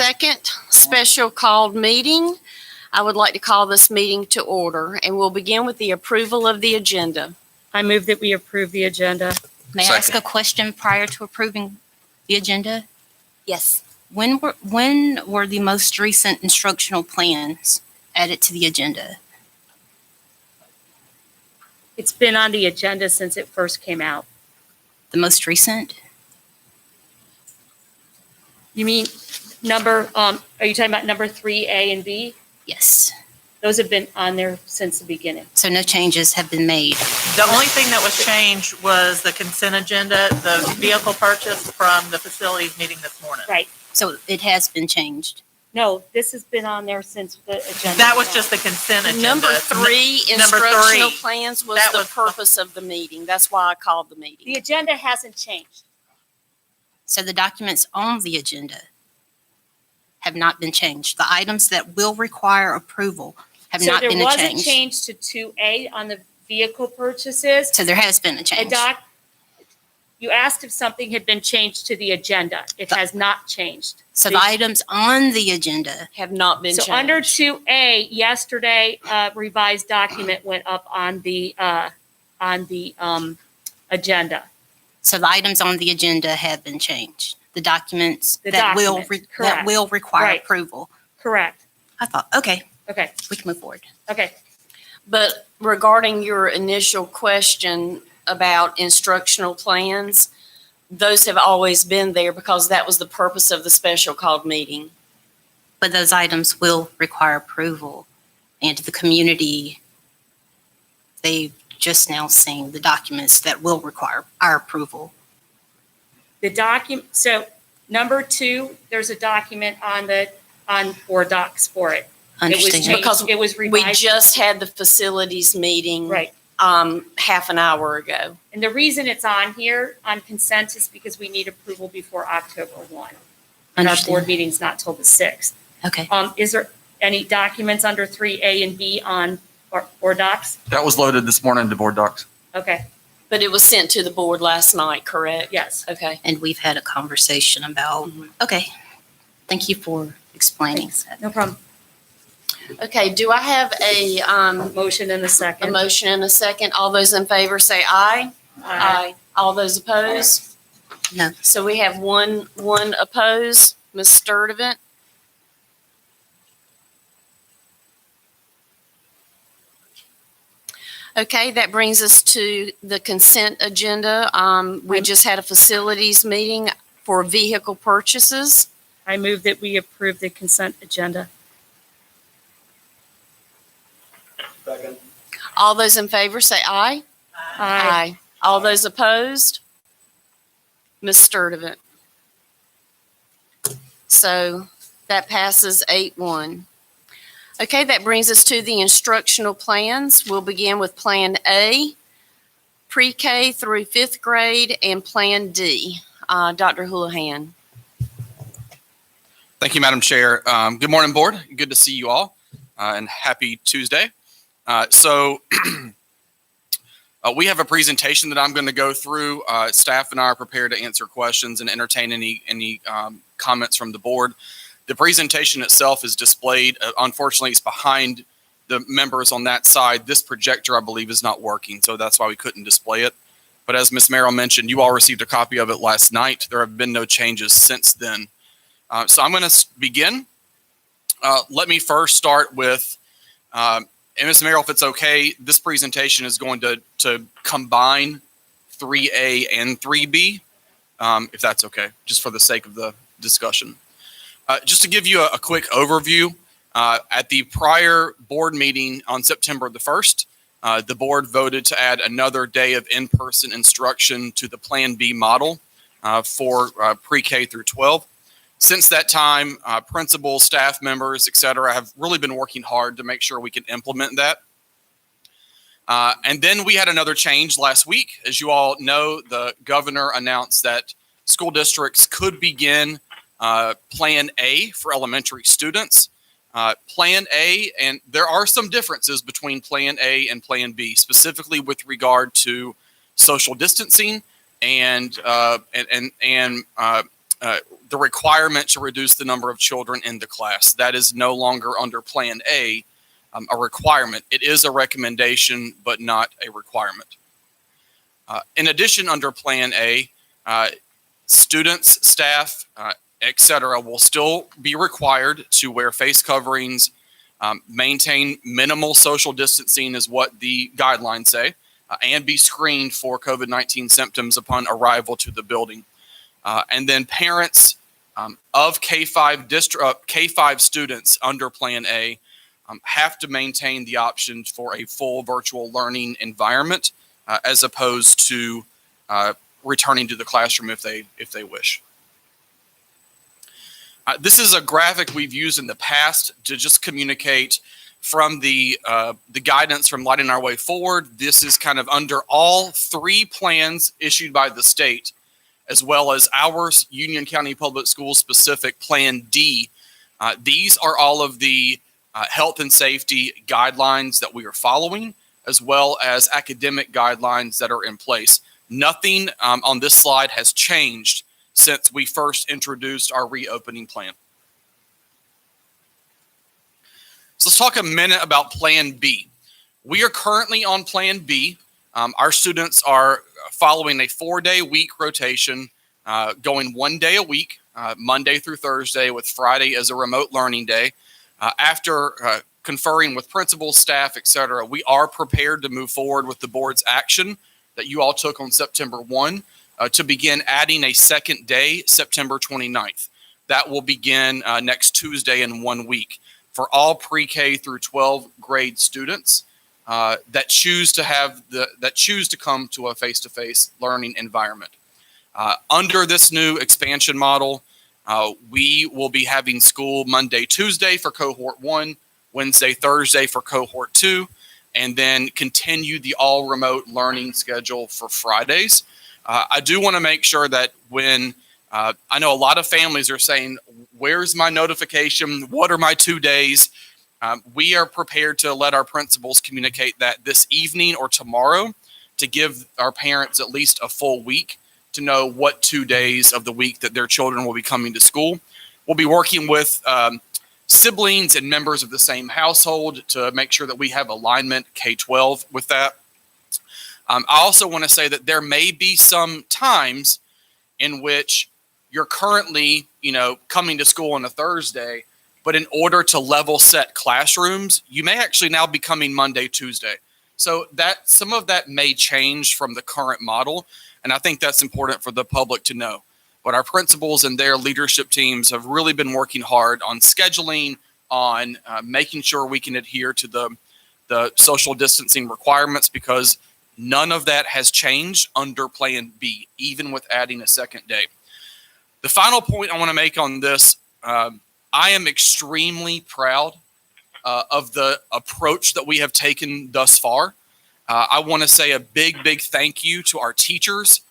2nd special called meeting. I would like to call this meeting to order, and we'll begin with the approval of the agenda. I move that we approve the agenda. May I ask a question prior to approving the agenda? Yes. When were the most recent instructional plans added to the agenda? It's been on the agenda since it first came out. The most recent? You mean are you talking about number 3A and B? Yes. Those have been on there since the beginning. So no changes have been made. The only thing that was changed was the consent agenda, the vehicle purchase from the facilities meeting this morning. Right. So it has been changed. No, this has been on there since the agenda. That was just the consent agenda. Number 3, Number instructional 3. plans was That the was- purpose of the meeting. That's why I called the meeting. The agenda hasn't changed. So the documents on the agenda have not been changed. The items that will require approval have not been So there was a changed. change to 2A on the vehicle purchases. So there has been a change. You asked if something had been changed to the agenda. It has not changed. So the items on the agenda, Have not been So changed. under 2A, yesterday, revised document went up on the agenda. so the items on the agenda have been changed. The documents The that will documents, that correct. will require Right. approval. Correct. I thought, okay, Okay, we can move forward. okay. But regarding your initial question about instructional plans, those have always been there because that was the purpose of the special called meeting. But those items will require approval. And the community, they've just now seen the documents that will require our approval. So number 2, there's a document on board docs for it. It was Understand? changed. Because It was We revised. just had the facilities meeting Right. half an hour ago. And the reason it's on here on consent is because we need approval before October 1. And our board Understand. meeting's not till the 6th. Okay. Is there any documents under 3A and B on board docs? That was loaded this morning to board docs. Okay, But it was sent to the board last night, correct? yes. Okay. And we've had a conversation about, okay. Thank you for explaining that. No problem. Okay, do I have a Motion in a second. motion and a second? All those in favor say aye. All those opposed? No. So we have one opposed. Ms. Sturdivant? Okay, that brings us to the consent agenda. We just had a facilities meeting for vehicle purchases. I move that we approve the consent agenda. Second. All those in favor say aye. Aye. All those opposed? Ms. Sturdivant. So that passes 8-1. Okay, that brings us to the instructional plans. We'll begin with Plan A, pre-K through 5th grade, and Plan D. Dr. Houlihan. Thank you, Madam Chair. Good morning, board. Good to see you all, and happy Tuesday. We have a presentation that I'm going to go through. Staff and I are prepared to answer questions and entertain any comments from the board. The presentation itself is displayed. Unfortunately, it's behind the members on that side. This projector, I believe, is not working, so that's why we couldn't display it. But as Ms. Merrill mentioned, you all received a copy of it last night. There have been no changes since then. So I'm going to begin. Let me first start with, and Ms. Merrill, if it's okay, this presentation is going to combine 3A and 3B, if that's okay, just for the sake of the discussion. Just to give you a quick overview, at the prior board meeting on September the 1st, the board voted to add another day of in-person instruction to the Plan B model for pre-K through 12. Since that time, principals, staff members, et cetera, have really been working hard to make sure we can implement that. And then we had another change last week. As you all know, the governor announced that school districts could begin Plan A for elementary students. Plan A, and there are some differences between Plan A and Plan B, specifically with regard to social distancing and the requirement to reduce the number of children in the class. That is no longer under Plan A, a requirement. It is a recommendation, but not a requirement. In addition, under Plan A, students, staff, et cetera, will still be required to wear face coverings, maintain minimal social distancing is what the guidelines say, and be screened for COVID-19 symptoms upon arrival to the building. And then parents of K-5 students under Plan A have to maintain the option for a full virtual learning environment as opposed to returning to the classroom if they wish. This is a graphic we've used in the past to just communicate from the guidance from Lighting Our Way Forward. This is kind of under all 3 plans issued by the state, as well as our Union County Public Schools specific Plan D. These are all of the health and safety guidelines that we are following, as well as academic guidelines that are in place. Nothing on this slide has changed since we first introduced our reopening plan. So let's talk a minute about Plan B. We are currently on Plan B. Our students are following a 4-day week rotation, going 1 day a week, Monday through Thursday, with Friday as a remote learning day. After conferring with principals, staff, et cetera, we are prepared to move forward with the board's action that you all took on September 1 to begin adding a second day, September 29th. That will begin next Tuesday in 1 week for all pre-K through 12 grade students that choose to come to a face-to-face learning environment. Under this new expansion model, we will be having school Monday, Tuesday for cohort 1, Wednesday, Thursday for cohort 2, and then continue the all remote learning schedule for Fridays. I do want to make sure that when I know a lot of families are saying, where's my notification? What are my 2 days? We are prepared to let our principals communicate that this evening or tomorrow to give our parents at least a full week to know what 2 days of the week that their children will be coming to school. We'll be working with siblings and members of the same household to make sure that we have alignment K-12 with that. I also want to say that there may be some times in which you're currently, coming to school on a Thursday, but in order to level set classrooms, you may actually now be coming Monday, Tuesday. So that some of that may change from the current model, and I think that's important for the public to know. But our principals and their leadership teams have really been working hard on scheduling, on making sure we can adhere to the social distancing requirements, because none of that has changed under Plan B, even with adding a second day. The final point I want to make on this, I am extremely proud of the approach that we have taken thus far. I want to say a big, big thank you to our teachers,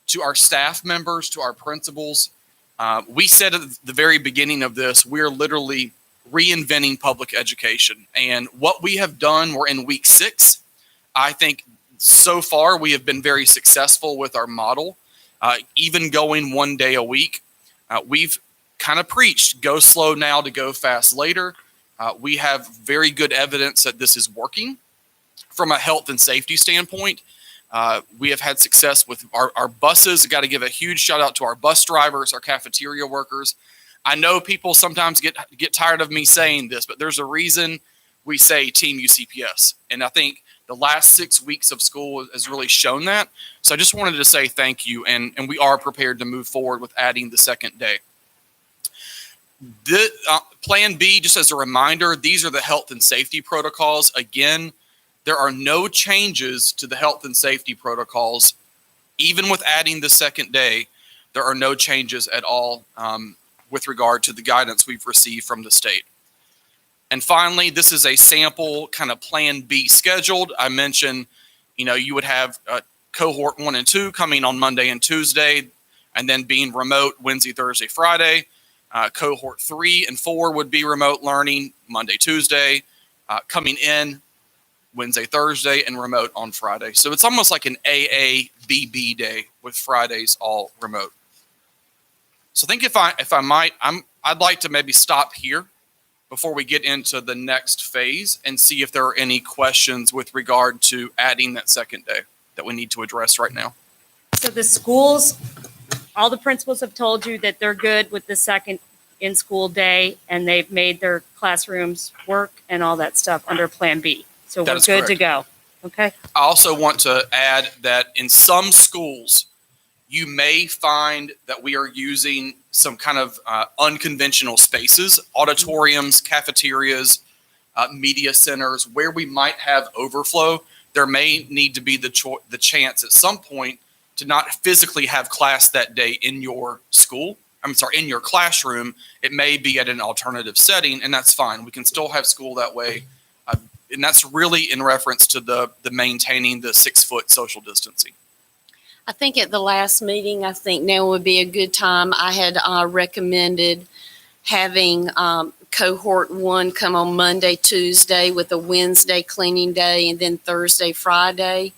to our staff members, to our principals. We said at the very beginning of this, we're literally reinventing public education. And what we have done, we're in week 6. I think so far we have been very successful with our model, even going 1 day a week. We've kind of preached, go slow now to go fast later. We have very good evidence that this is working. From a health and safety standpoint, we have had success with our buses. Got to give a huge shout out to our bus drivers, our cafeteria workers. I know people sometimes get tired of me saying this, but there's a reason we say Team UCPS. And I think the last 6 weeks of school has really shown that. So I just wanted to say thank you, and we are prepared to move forward with adding the second day. Plan B, just as a reminder, these are the health and safety protocols. Again, there are no changes to the health and safety protocols. Even with adding the second day, there are no changes at all with regard to the guidance we've received from the state. And finally, this is a sample kind of Plan B scheduled. I mentioned, you would have cohort 1 and 2 coming on Monday and Tuesday, and then being remote Wednesday, Thursday, Friday. Cohort 3 and 4 would be remote learning Monday, Tuesday, coming in Wednesday, Thursday, and remote on Friday. So it's almost like an AABB day with Fridays all remote. So I think if I might, I'd like to maybe stop here before we get into the next phase and see if there are any questions with regard to adding that second day that we need to address right now. So the schools, all the principals have told you that they're good with the second in-school day, and they've made their classrooms work and all that stuff under Plan B. So That we're is good to correct. go. Okay? I also want to add that in some schools, you may find that we are using some kind of unconventional spaces, auditoriums, cafeterias, media centers, where we might have overflow. There may need to be the chance at some point to not physically have class that day in your school. In your classroom. It may be at an alternative setting, and that's fine. We can still have school that way. And that's really in reference to the maintaining the 6-foot social distancing. I think at the last meeting, I think now would be a good time. I had recommended having cohort 1 come on Monday, Tuesday with a Wednesday cleaning day and then Thursday, Friday.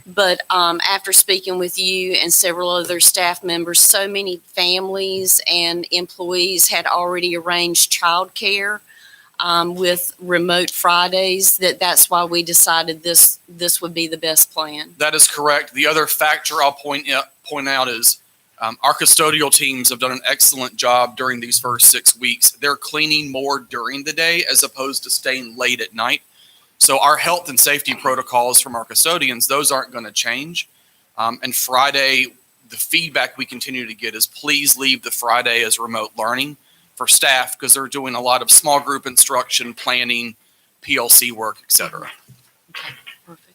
But after speaking with you and several other staff members, so many families and employees had already arranged childcare with remote Fridays, that's why we decided this would be the best plan. That is correct. The other factor I'll point out is our custodial teams have done an excellent job during these first 6 weeks. They're cleaning more during the day as opposed to staying late at night. So our health and safety protocols from our custodians, those aren't going to change. And Friday, the feedback we continue to get is please leave the Friday as remote learning for staff because they're doing a lot of small group instruction, planning, PLC work, et cetera. Perfect.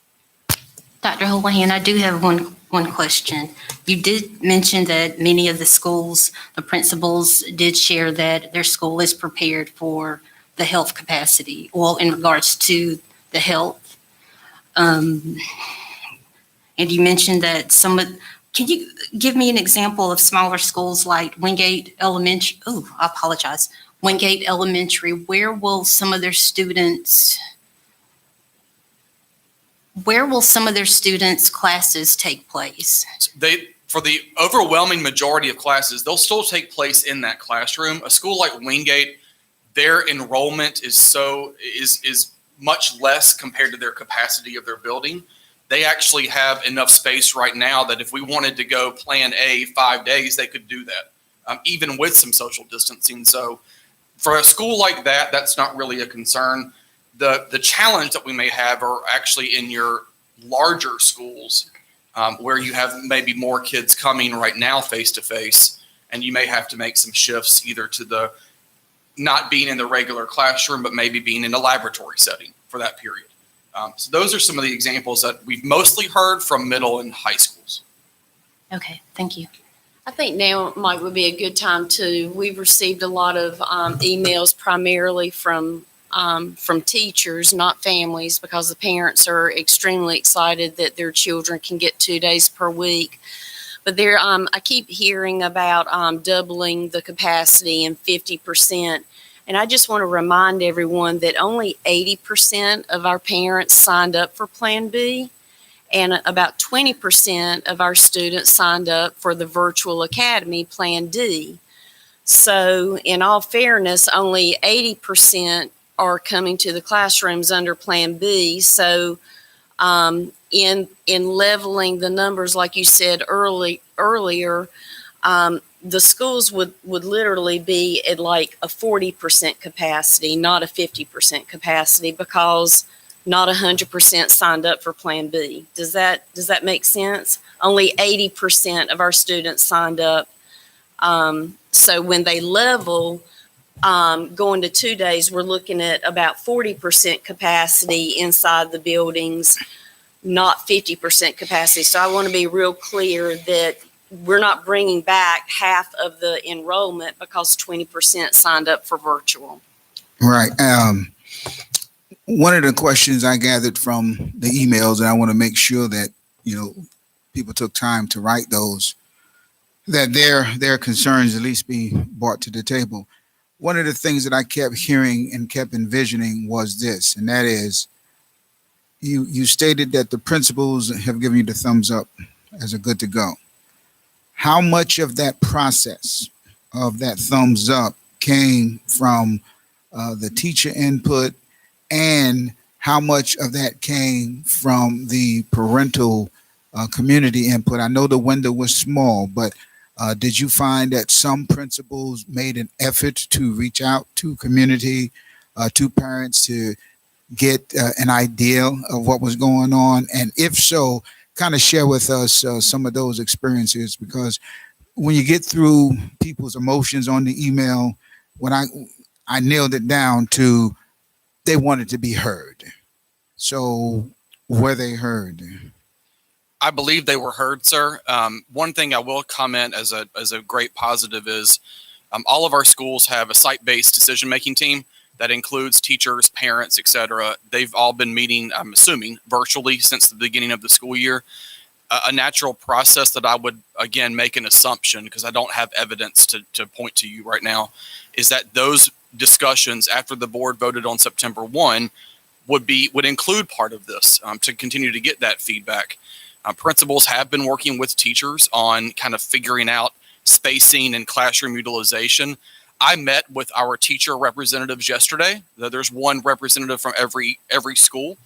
Dr. Houlihan, I do have one question. You did mention that many of the schools, the principals did share that their school is prepared for the health capacity, well, in regards to the health. And you mentioned that can you give me an example of smaller schools like Wingate Elementary? Oh, I apologize. Wingate Elementary, where will some of their students classes take place? For the overwhelming majority of classes, they'll still take place in that classroom. A school like Wingate, their enrollment is much less compared to their capacity of their building. They actually have enough space right now that if we wanted to go Plan A 5 days, they could do that, even with some social distancing. So for a school like that, that's not really a concern. The challenge that we may have are actually in your larger schools where you have maybe more kids coming right now face to face, and you may have to make some shifts either to the not being in the regular classroom, but maybe being in a laboratory setting for that period. So those are some of the examples that we've mostly heard from middle and high schools. Okay, thank you. I think now, Mike, would be a good time too. We've received a lot of emails primarily from teachers, not families, because the parents are extremely excited that their children can get 2 days per week. But I keep hearing about doubling the capacity and 50%. And I just want to remind everyone that only 80% of our parents signed up for Plan B, and about 20% of our students signed up for the virtual academy Plan D. So in all fairness, only 80% are coming to the classrooms under Plan B. So in leveling the numbers, like you said earlier, the schools would literally be at like a 40% capacity, not a 50% capacity, because not 100% signed up for Plan B. Does that make sense? Only 80% of our students signed up. So when they level, going to 2 days, we're looking at about 40% capacity inside the buildings, not 50% capacity. So I want to be real clear that we're not bringing back half of the enrollment because 20% signed up for virtual. Right. One of the questions I gathered from the emails, and I want to make sure that, people took time to write those, that their concerns at least be brought to the table. One of the things that I kept hearing and kept envisioning was this, and that is, you stated that the principals have given you the thumbs up as a good to go. How much of that process of that thumbs up came from the teacher input, and how much of that came from the parental community input? I know the window was small, but did you find that some principals made an effort to reach out to community, to parents to get an idea of what was going on? And if so, kind of share with us some of those experiences, because when you get through people's emotions on the email, when I nailed it down to they wanted to be heard. So were they heard? I believe they were heard, sir. One thing I will comment as a great positive is all of our schools have a site-based decision-making team that includes teachers, parents, et cetera. They've all been meeting, I'm assuming, virtually since the beginning of the school year. A natural process that I would, again, make an assumption, because I don't have evidence to point to you right now, is that those discussions after the board voted on September 1 would include part of this to continue to get that feedback. Principals have been working with teachers on kind of figuring out spacing and classroom utilization. I met with our teacher representatives yesterday. There's one representative from every school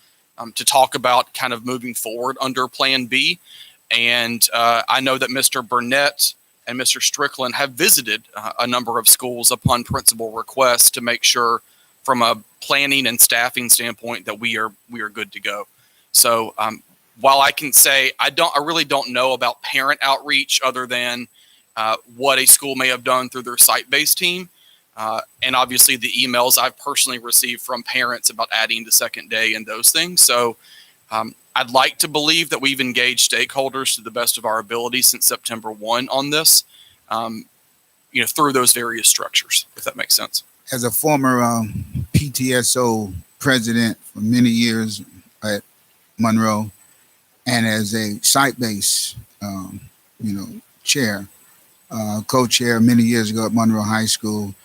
to talk about kind of moving forward under Plan B. And I know that Mr. Burnett and Mr. Strickland have visited a number of schools upon principal request to make sure from a planning and staffing standpoint that we are good to go. So while I can say I really don't know about parent outreach other than what a school may have done through their site-based team. And obviously the emails I've personally received from parents about adding the second day and those things. So I'd like to believe that we've engaged stakeholders to the best of our ability since September 1 on this, through those various structures, if that makes sense. As a former PTSO president for many years at Monroe, and as a site-based, chair, co-chair many years ago at Monroe High School,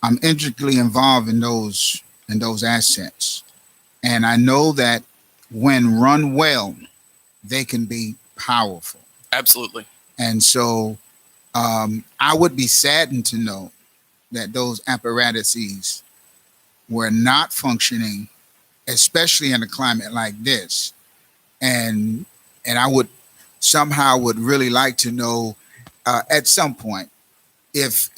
I'm intricately involved in those assets. And I know that when run well, they can be powerful. Absolutely. And so I would be saddened to know that those apparatuses were not functioning, especially in a climate like this. And I would really like to know at some point if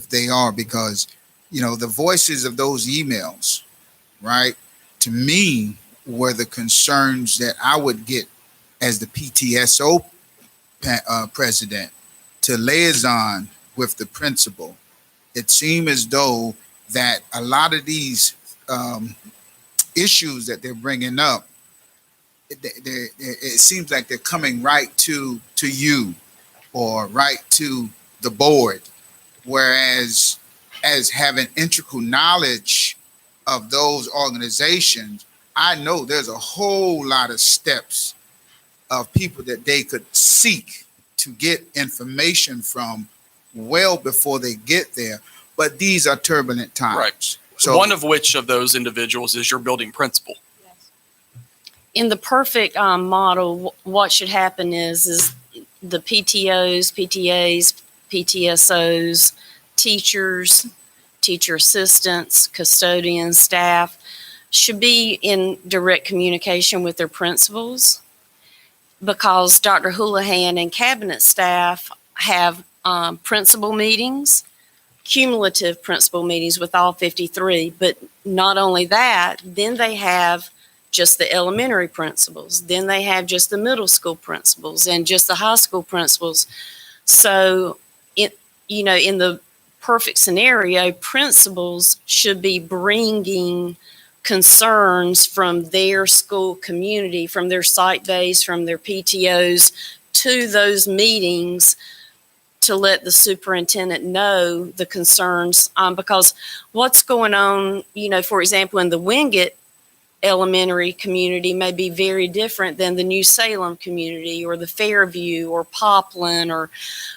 they are, because the voices of those emails, right, to me were the concerns that I would get as the PTSO president to liaison with the principal. It seemed as though that a lot of these issues that they're bringing up, it seems like they're coming right to you or right to the board, whereas as having integral knowledge of those organizations, I know there's a whole lot of steps of people that they could seek to get information from well before they get there. But these are turbulent times. Right. So one of which of those individuals is your building principal. In the perfect model, what should happen is the PTOs, PTAs, PTSOs, teachers, teacher assistants, custodians, staff should be in direct communication with their principals, because Dr. Houlihan and cabinet staff have principal meetings, cumulative principal meetings with all 53. But not only that, then they have just the elementary principals. Then they have just the middle school principals and just the high school principals. So, in the perfect scenario, principals should be bringing concerns from their school community, from their site base, from their PTOs to those meetings to let the superintendent know the concerns. Because what's going on, for example, in the Wingate elementary community may be very different than the New Salem community or the Fairview or Poplin,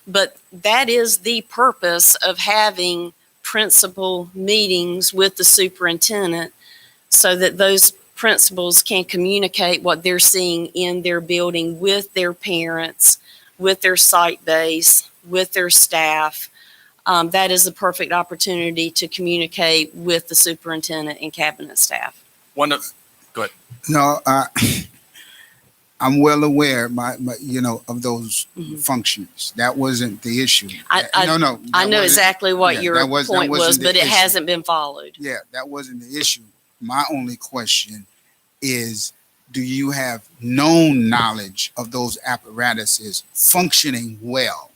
but that is the purpose of having principal meetings with the superintendent, so that those principals can communicate what they're seeing in their building with their parents, with their site base, with their staff. that is the perfect opportunity to communicate with the superintendent and cabinet staff. No, I'm well aware, of those functions. That wasn't the issue. I know exactly what your that point was, wasn't the but it issue. hasn't been followed. Yeah, that wasn't the issue. My only question is, do you have known knowledge of those apparatuses functioning well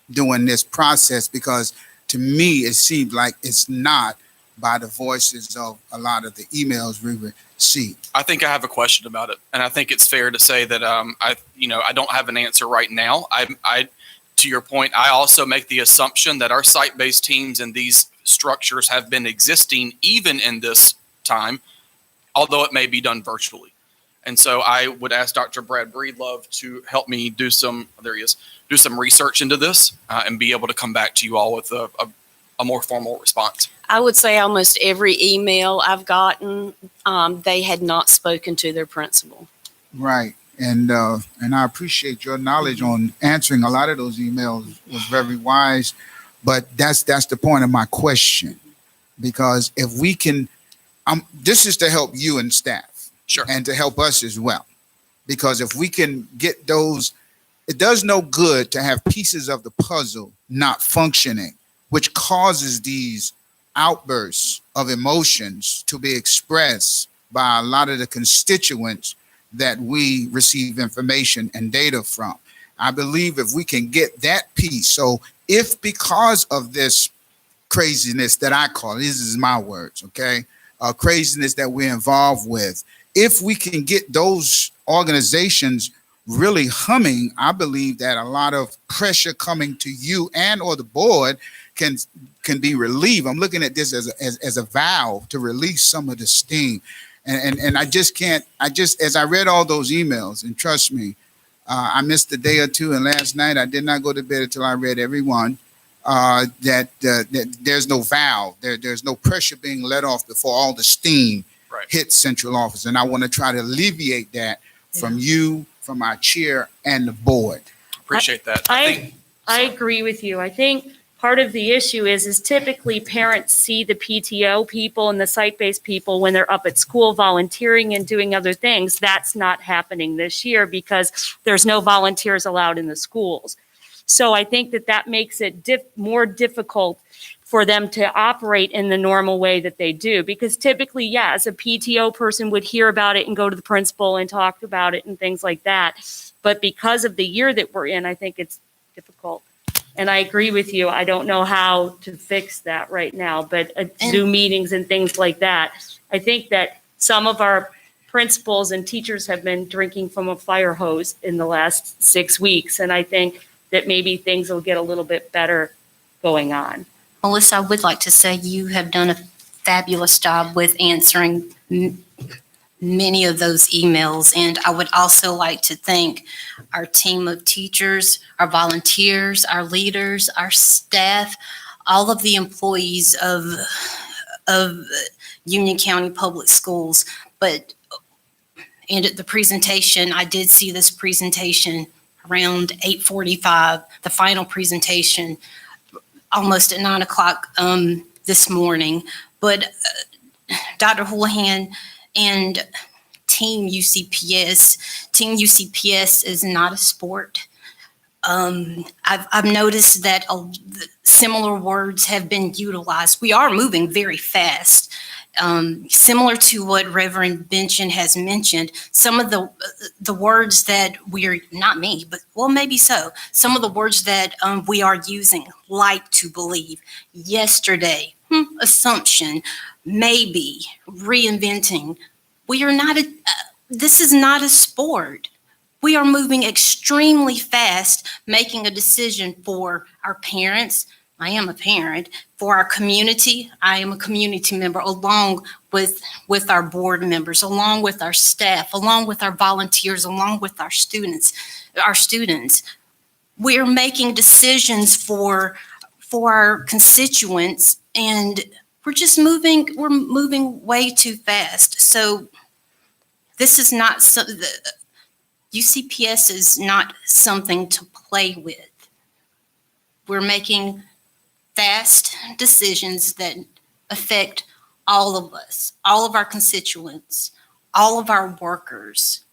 during this process? Because to me, it seemed like it's not, by the voices of a lot of the emails we received. I think I have a question about it, and I think it's fair to say that I don't have an answer right now. To your point, I also make the assumption that our site-based teams and these structures have been existing even in this time, although it may be done virtually. And so I would ask Dr. Brad Breedlove to help me do some research into this and be able to come back to you all with a more formal response. I would say almost every email I've gotten, they had not spoken to their principal. Right. And I appreciate your knowledge on answering a lot of those emails. Was very wise. But that's the point of my question. Because if we can, this is to help you and staff. Sure. And to help us as well. Because if we can get those, it does no good to have pieces of the puzzle not functioning, which causes these outbursts of emotions to be expressed by a lot of the constituents that we receive information and data from. I believe if we can get that piece, so if because of this craziness that I call, this is my words, okay, craziness that we're involved with, if we can get those organizations really humming, I believe that a lot of pressure coming to you and or the board can be relieved. I'm looking at this as a valve to release some of the steam. And as I read all those emails, and trust me, I missed a day or two, and last night I did not go to bed until I read every one, that there's no valve, there's no pressure being let off before all the steam hits central office. And I want to try to alleviate that from you, from our chair and the board. Appreciate that. I agree with you. I think part of the issue is typically parents see the PTO people and the site-based people when they're up at school volunteering and doing other things. That's not happening this year because there's no volunteers allowed in the schools. So I think that makes it more difficult for them to operate in the normal way that they do. Because typically, yeah, as a PTO person would hear about it and go to the principal and talk about it and things like that. But because of the year that we're in, I think it's difficult. And I agree with you. I don't know how to fix that right now, but Zoom meetings and things like that. I think that some of our principals and teachers have been drinking from a fire hose in the last 6 weeks. And I think that maybe things will get a little bit better going on. Melissa, I would like to say you have done a fabulous job with answering many of those emails. And I would also like to thank our team of teachers, our volunteers, our leaders, our staff, all of the employees of Union County Public Schools. And at the presentation, I did see this presentation around 8:45, the final presentation, almost at 9 o'clock this morning. But Dr. Houlihan and Team UCPS is not a sport. I've noticed that similar words have been utilized. We are moving very fast. Similar to what Reverend Benson has mentioned, some of the words that not me, but well, maybe so. Some of the words that we are using, like to believe, yesterday, assumption, maybe, reinventing. This is not a sport. We are moving extremely fast, making a decision for our parents. I am a parent. For our community, I am a community member, along with our board members, along with our staff, along with our volunteers, along with our students. We are making decisions for our constituents, and we're moving way too fast. So this is not UCPS is not something to play with. We're making fast decisions that affect all of us, all of our constituents, all of our workers.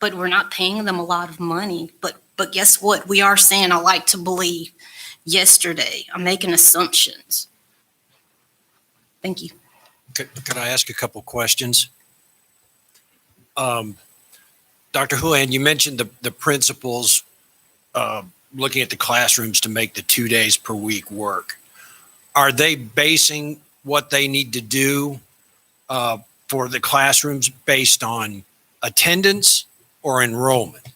But we're not paying them a lot of money. But guess what? We are saying, I like to believe yesterday. I'm making assumptions. Thank you. Could I ask a couple questions? Dr. Houlihan, you mentioned the principals looking at the classrooms to make the 2 days per week work. Are they basing what they need to do for the classrooms based on attendance or enrollment?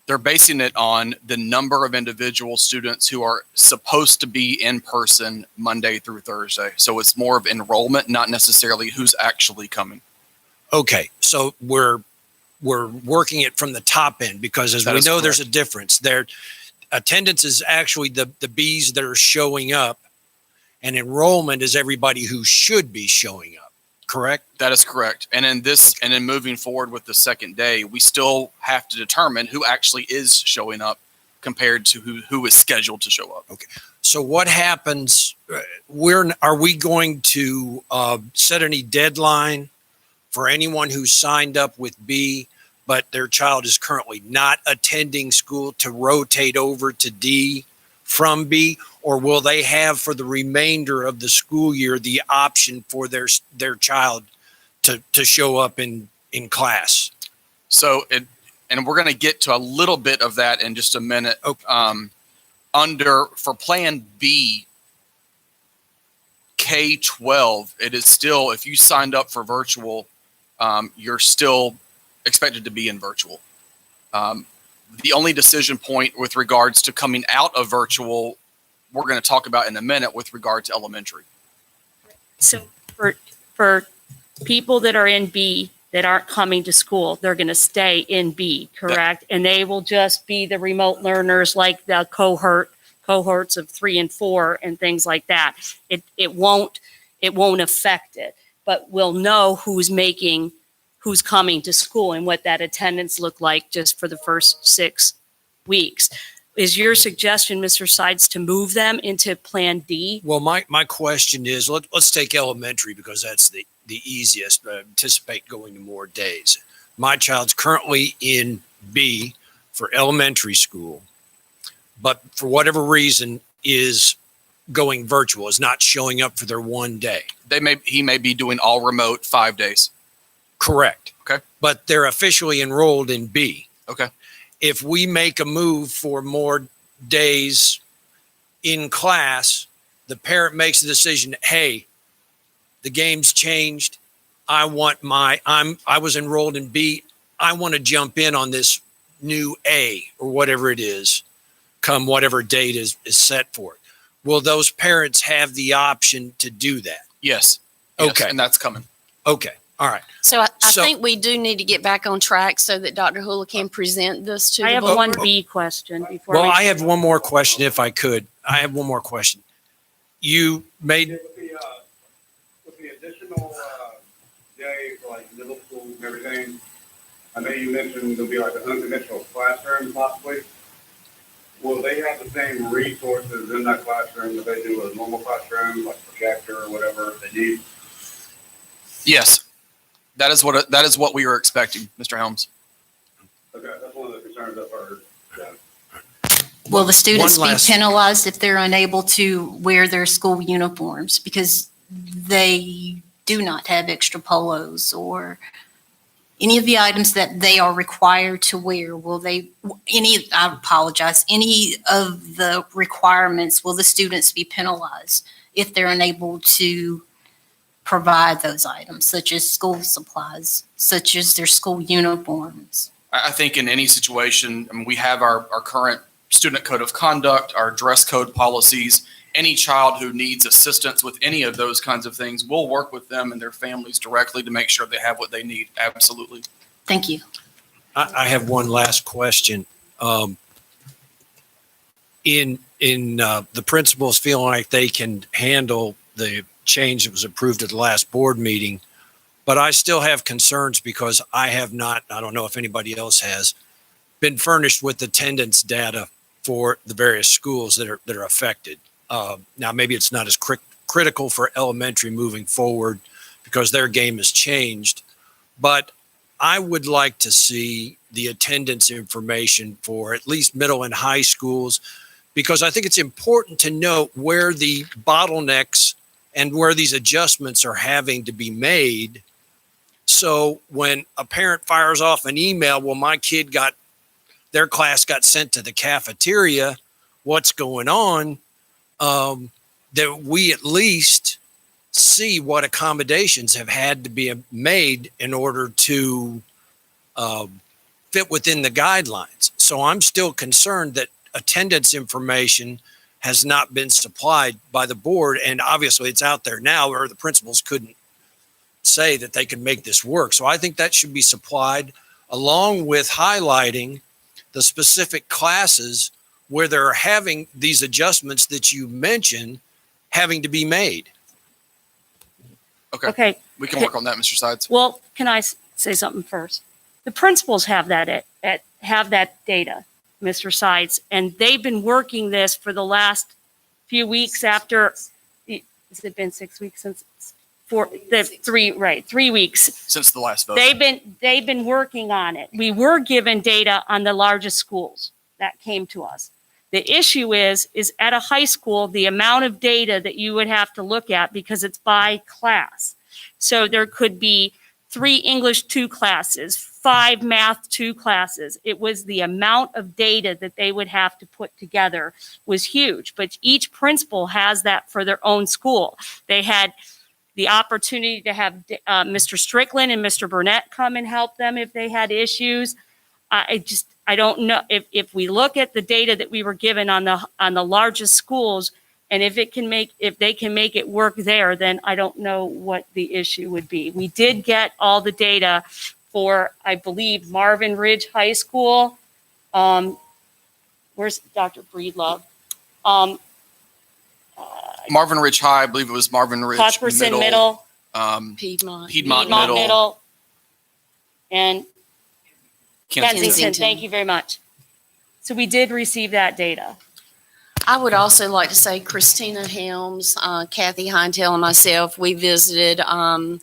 They're basing it on the number of individual students who are supposed to be in person Monday through Thursday. So it's more of enrollment, not necessarily who's actually coming. Okay, so we're working it from the top end, because as That we is know, there's a correct. difference. There, attendance is actually the Bs that are showing up, and enrollment is everybody who should be showing up. Correct? That is correct. And in moving forward with the second day, we still have to determine who actually is showing up compared to who is scheduled to show up. So what happens? Are we going to set any deadline for anyone who signed up with B, but their child is currently not attending school, to rotate over to D from B? Or will they have, for the remainder of the school year, the option for their child to show up in class? So and we're going to get to a little bit of that in just a minute. Okay. For Plan B, K-12, it is still, if you signed up for virtual, you're still expected to be in virtual. The only decision point with regards to coming out of virtual, we're going to talk about in a minute with regard to elementary. So for people that are in B that aren't coming to school, they're going to stay in B, correct? And they will just be the remote learners, like the cohorts of 3 and 4 and things like that. It won't affect it, but we'll know who's coming to school and what that attendance looked like just for the first 6 weeks. Is your suggestion, Mr. Sides, to move them into Plan D? Well, my question is, let's take elementary, because that's the easiest. Anticipate going to more days. My child's currently in B for elementary school, but for whatever reason is going virtual, is not showing up for their 1 day. He may be doing all remote 5 days. Correct. Okay. But they're officially enrolled in B. Okay. If we make a move for more days in class, the parent makes the decision, hey, the game's changed. I was enrolled in B. I want to jump in on this new A, or whatever it is, come whatever date is set for it. Will those parents have the option to do that? Yes. Okay. And that's coming. Okay. All right. So I So- think we do need to get back on track so that Dr. Hula can present this to I the have board. one B question before Well, we. I have one more question, if I could. I have one more question. You made, With the additional day for like middle school and everything, I know you mentioned there'll be like an unconventional classroom possibly. Will they have the same resources in that classroom that they do with a normal classroom, like projector or whatever they need? Yes. That is what we were expecting, Mr. Helms. Okay, that's one of the concerns I've heard. Yeah. Will the students be One last- penalized if they're unable to wear their school uniforms because they do not have extra polos or any of the items that they are required to wear? I apologize, any of the requirements, will the students be penalized if they're unable to provide those items, such as school supplies, such as their school uniforms? I think in any situation, we have our current student code of conduct, our dress code policies. Any child who needs assistance with any of those kinds of things, we'll work with them and their families directly to make sure they have what they need. Absolutely. Thank you. I have one last question. In the principals feeling like they can handle the change that was approved at the last board meeting, but I still have concerns because I have not, I don't know if anybody else has, been furnished with attendance data for the various schools that are affected. Now, maybe it's not as critical for elementary moving forward because their game has changed, but I would like to see the attendance information for at least middle and high schools, because I think it's important to note where the bottlenecks and where these adjustments are having to be made. So when a parent fires off an email, well, my kid their class got sent to the cafeteria, what's going on? That we at least see what accommodations have had to be made in order to fit within the guidelines. So I'm still concerned that attendance information has not been supplied by the board, and obviously it's out there now where the principals couldn't say that they could make this work. So I think that should be supplied along with highlighting the specific classes where they're having these adjustments that you mentioned having to be made. Okay. We can work on that, Mr. Sides. Well, can I say something first? The principals have that have that data, Mr. Sides, and they've been working this for the last few weeks after. Has it been 6 weeks since? 3 weeks Since the last vote. They've been working on it. We were given data on the largest schools that came to us. The issue is at a high school, the amount of data that you would have to look at, because it's by class. So there could be 3 English 2 classes, 5 math 2 classes. It was the amount of data that they would have to put together was huge. But each principal has that for their own school. They had the opportunity to have Mr. Strickland and Mr. Burnett come and help them if they had issues. I don't know if we look at the data that we were given on the largest schools, and if they can make it work there, then I don't know what the issue would be. We did get all the data for, I believe, Marvin Ridge High School. Where's Dr. Breedlove? Marvin Ridge High, I believe it was Marvin Ridge Cuthbertson Middle, Piedmont. Piedmont Middle. and Kensington. Kensington. Thank you very much. So we did receive that data. I would also like to say Christina Helms, Kathy Heintel, and myself, we visited an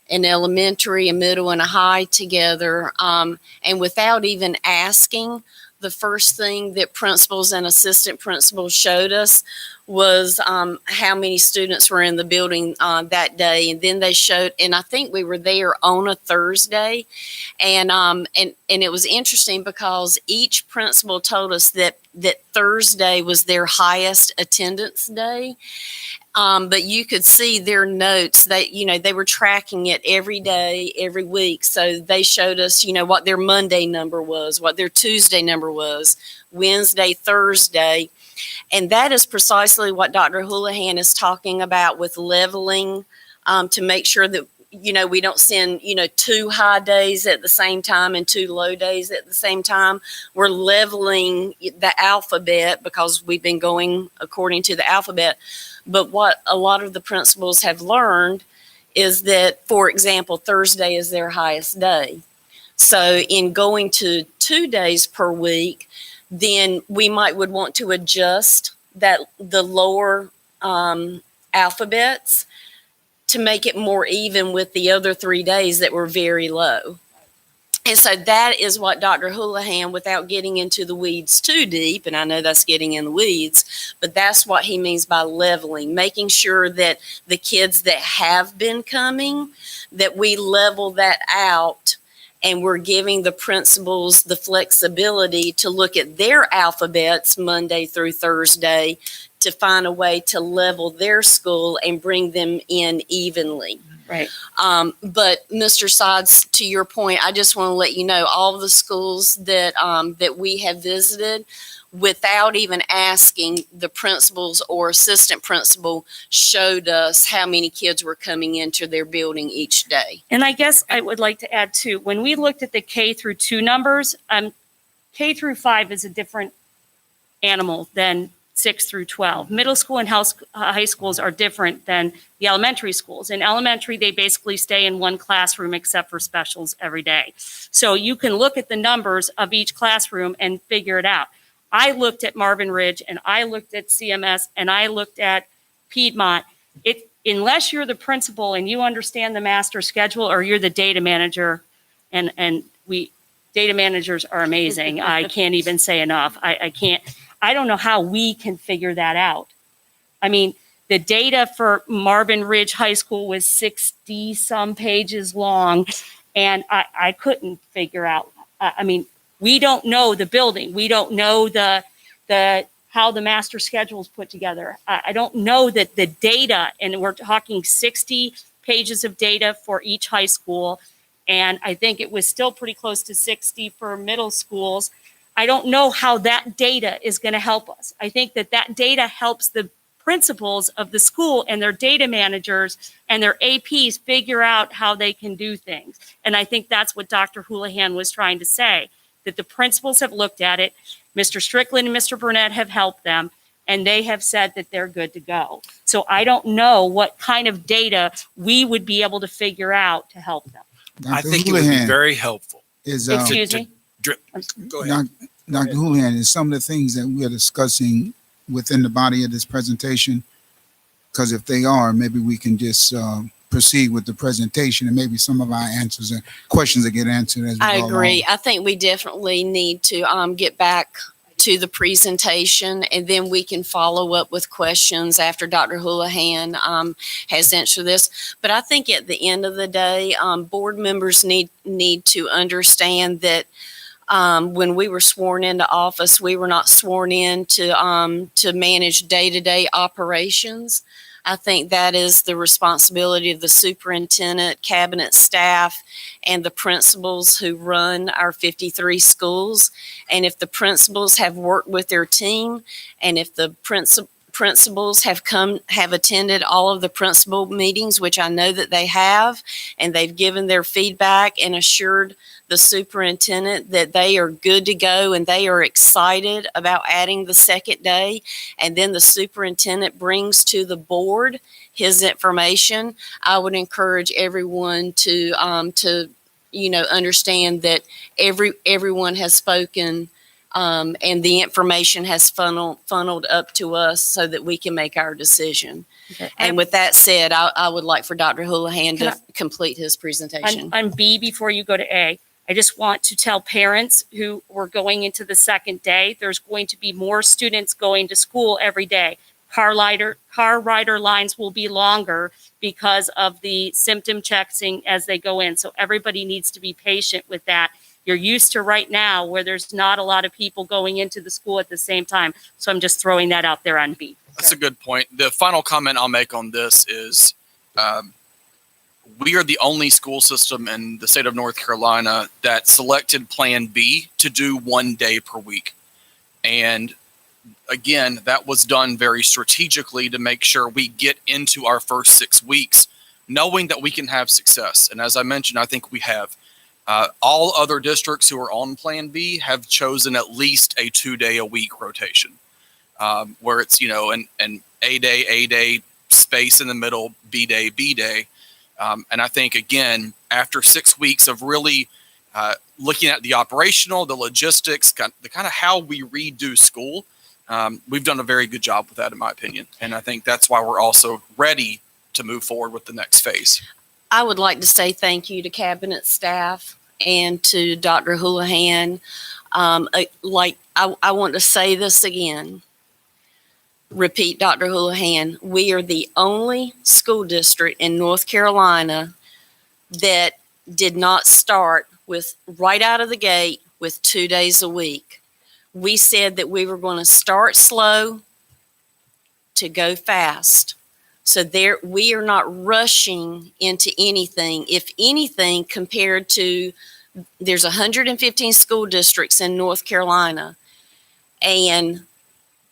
elementary, a middle, and a high together. And without even asking, the first thing that principals and assistant principals showed us was how many students were in the building that day. And then they showed, and I think we were there on a Thursday. And it was interesting because each principal told us that Thursday was their highest attendance day. But you could see their notes that, they were tracking it every day, every week. So they showed us, what their Monday number was, what their Tuesday number was, Wednesday, Thursday. And that is precisely what Dr. Houlihan is talking about with leveling, to make sure that, we don't send, 2 high days at the same time and 2 low days at the same time. We're leveling the alphabet because we've been going according to the alphabet. But what a lot of the principals have learned is that, for example, Thursday is their highest day. So in going to 2 days per week, then we would want to adjust the lower alphabets to make it more even with the other 3 days that were very low. And so that is what Dr. Houlihan, without getting into the weeds too deep, and I know that's getting in the weeds, but that's what he means by leveling, making sure that the kids that have been coming, that we level that out, and we're giving the principals the flexibility to look at their alphabets Monday through Thursday to find a way to level their school and bring them in evenly. Right. But Mr. Sides, to your point, I just want to let you know all of the schools that we have visited, without even asking, the principals or assistant principal showed us how many kids were coming into their building each day. And I guess I would like to add too, when we looked at the K through 2 numbers, K through 5 is a different animal than 6 through 12. Middle school and high schools are different than the elementary schools. In elementary, they basically stay in one classroom except for specials every day. So you can look at the numbers of each classroom and figure it out. I looked at Marvin Ridge and I looked at CMS and I looked at Piedmont. Unless you're the principal and you understand the master schedule, or you're the data manager, and data managers are amazing. I can't even say enough. I don't know how we can figure that out. I mean, the data for Marvin Ridge High School was 60 some pages long, and I couldn't figure out. I mean, we don't know the building. We don't know the how the master schedule is put together. I don't know that the data, and we're talking 60 pages of data for each high school, and I think it was still pretty close to 60 for middle schools. I don't know how that data is going to help us. I think that data helps the principals of the school and their data managers and their APs figure out how they can do things. And I think that's what Dr. Houlihan was trying to say, that the principals have looked at it. Mr. Strickland and Mr. Burnett have helped them, and they have said that they're good to go. So I don't know what kind of data we would be able to figure out to help them. I think it would be very helpful. Excuse me? Go ahead. Dr. Houlihan, is some of the things that we are discussing within the body of this presentation? Because if they are, maybe we can just proceed with the presentation, and maybe some of our answers and questions that get answered as we I go agree. along. I think we definitely need to get back to the presentation, and then we can follow up with questions after Dr. Houlihan has answered this. But I think at the end of the day, board members need to understand that when we were sworn into office, we were not sworn in to manage day-to-day operations. I think that is the responsibility of the superintendent, cabinet staff, and the principals who run our 53 schools. And if the principals have worked with their team, and if the principals have attended all of the principal meetings, which I know that they have, and they've given their feedback and assured the superintendent that they are good to go and they are excited about adding the second day, and then the superintendent brings to the board his information, I would encourage everyone to understand that everyone has spoken, and the information has funneled up to us so that we can make our decision. Okay. And with that said, I would like for Dr. Houlihan to complete his presentation. On B, before you go to A, I just want to tell parents who were going into the second day, there's going to be more students going to school every day. Car rider lines will be longer because of the symptom checking as they go in. So everybody needs to be patient with that. You're used to right now where there's not a lot of people going into the school at the same time. So I'm just throwing that out there on B. That's a good point. The final comment I'll make on this is we are the only school system in the state of North Carolina that selected Plan B to do 1 day per week. And again, that was done very strategically to make sure we get into our first 6 weeks, knowing that we can have success. And as I mentioned, I think we have. All other districts who are on Plan B have chosen at least a 2 day a week rotation, where it's, an A day, space in the middle, B day. And I think, again, after 6 weeks of really looking at the operational, the logistics, the kind of how we redo school, we've done a very good job with that, in my opinion. And I think that's why we're also ready to move forward with the next phase. I would like to say thank you to cabinet staff and to Dr. Houlihan. I want to say this again. Repeat, Dr. Houlihan, we are the only school district in North Carolina that did not start with right out of the gate with 2 days a week. We said that we were going to start slow to go fast. So we are not rushing into anything. If anything, compared to, there's 115 school districts in North Carolina, and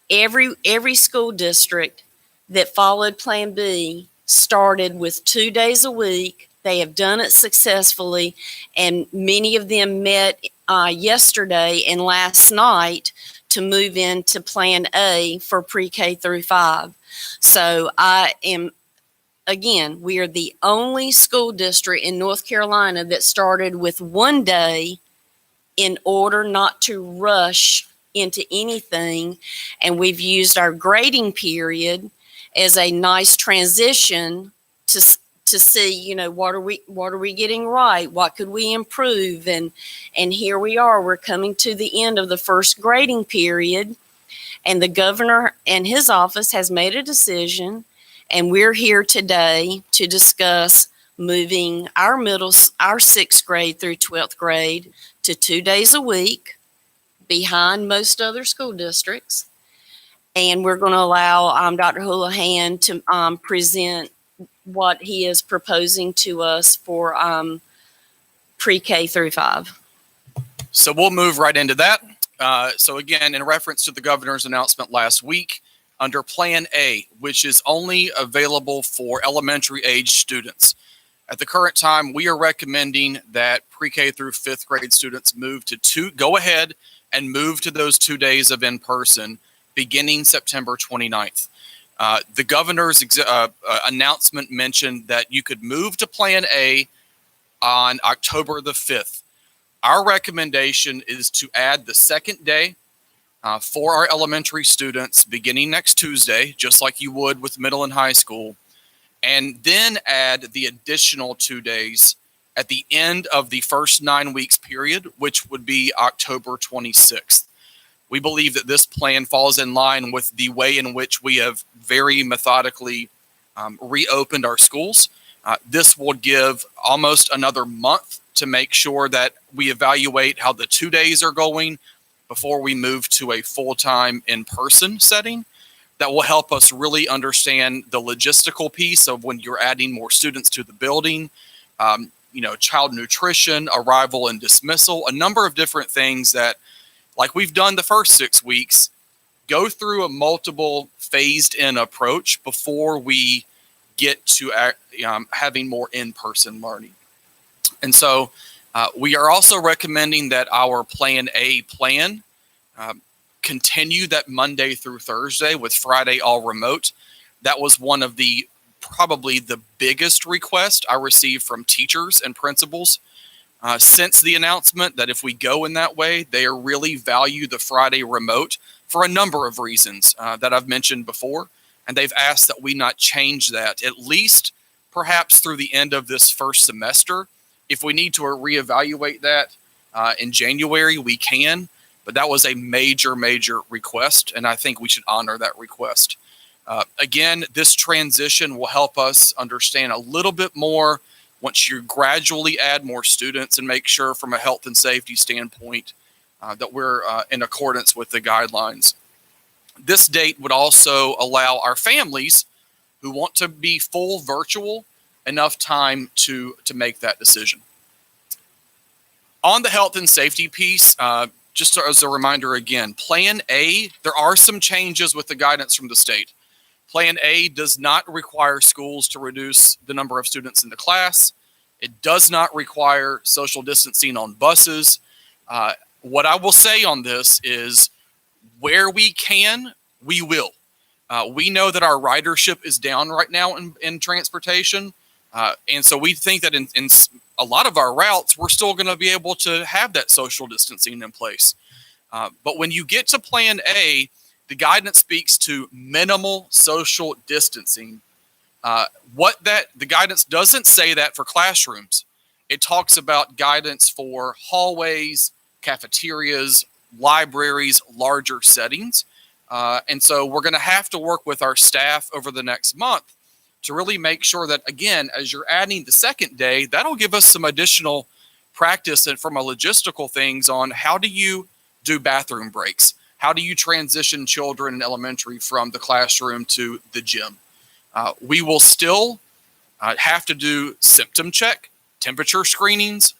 every school district that followed Plan B started with 2 days a week. They have done it successfully, and many of them met yesterday and last night to move into Plan A for pre-K through 5. So we are the only school district in North Carolina that started with 1 day in order not to rush into anything. And we've used our grading period as a nice transition to see, you know, what are we getting right? What could we improve? And here we are, we're coming to the end of the first grading period, and the governor and his office has made a decision, and we're here today to discuss moving our sixth grade through 12th grade to 2 days a week behind most other school districts. And we're going to allow Dr. Houlihan to present what he is proposing to us for pre-K through 5. So we'll move right into that. So again, in reference to the governor's announcement last week, under Plan A, which is only available for elementary age students. At the current time, we are recommending that pre-K through 5th grade students go ahead and move to those 2 days of in-person beginning September 29th. The governor's announcement mentioned that you could move to Plan A on October the 5th. Our recommendation is to add the second day for our elementary students beginning next Tuesday, just like you would with middle and high school, and then add the additional 2 days at the end of the first 9 weeks period, which would be October 26th. We believe that this plan falls in line with the way in which we have very methodically reopened our schools. This will give almost another month to make sure that we evaluate how the 2 days are going before we move to a full-time in-person setting. That will help us really understand the logistical piece of when you're adding more students to the building, child nutrition, arrival and dismissal, a number of different things that, like we've done the first 6 weeks, go through a multiple phased-in approach before we get to having more in-person learning. And so we are also recommending that our Plan A plan continue that Monday through Thursday with Friday all remote. That was one of probably the biggest request I received from teachers and principals since the announcement that if we go in that way, they really value the Friday remote for a number of reasons that I've mentioned before. And they've asked that we not change that, at least perhaps through the end of this first semester. If we need to reevaluate that in January, we can. But that was a major, major request, and I think we should honor that request. Again, this transition will help us understand a little bit more once you gradually add more students and make sure from a health and safety standpoint that we're in accordance with the guidelines. This date would also allow our families who want to be full virtual enough time to make that decision. On the health and safety piece, just as a reminder again, Plan A, there are some changes with the guidance from the state. Plan A does not require schools to reduce the number of students in the class. It does not require social distancing on buses. What I will say on this is where we can, we will. We know that our ridership is down right now in transportation. And so we think that in a lot of our routes, we're still going to be able to have that social distancing in place. But when you get to Plan A, the guidance speaks to minimal social distancing. The guidance doesn't say that for classrooms. It talks about guidance for hallways, cafeterias, libraries, larger settings. And so we're going to have to work with our staff over the next month to really make sure that, again, as you're adding the second day, that'll give us some additional practice and from a logistical things on how do you do bathroom breaks? How do you transition children in elementary from the classroom to the gym? We will still have to do symptom check, temperature screenings.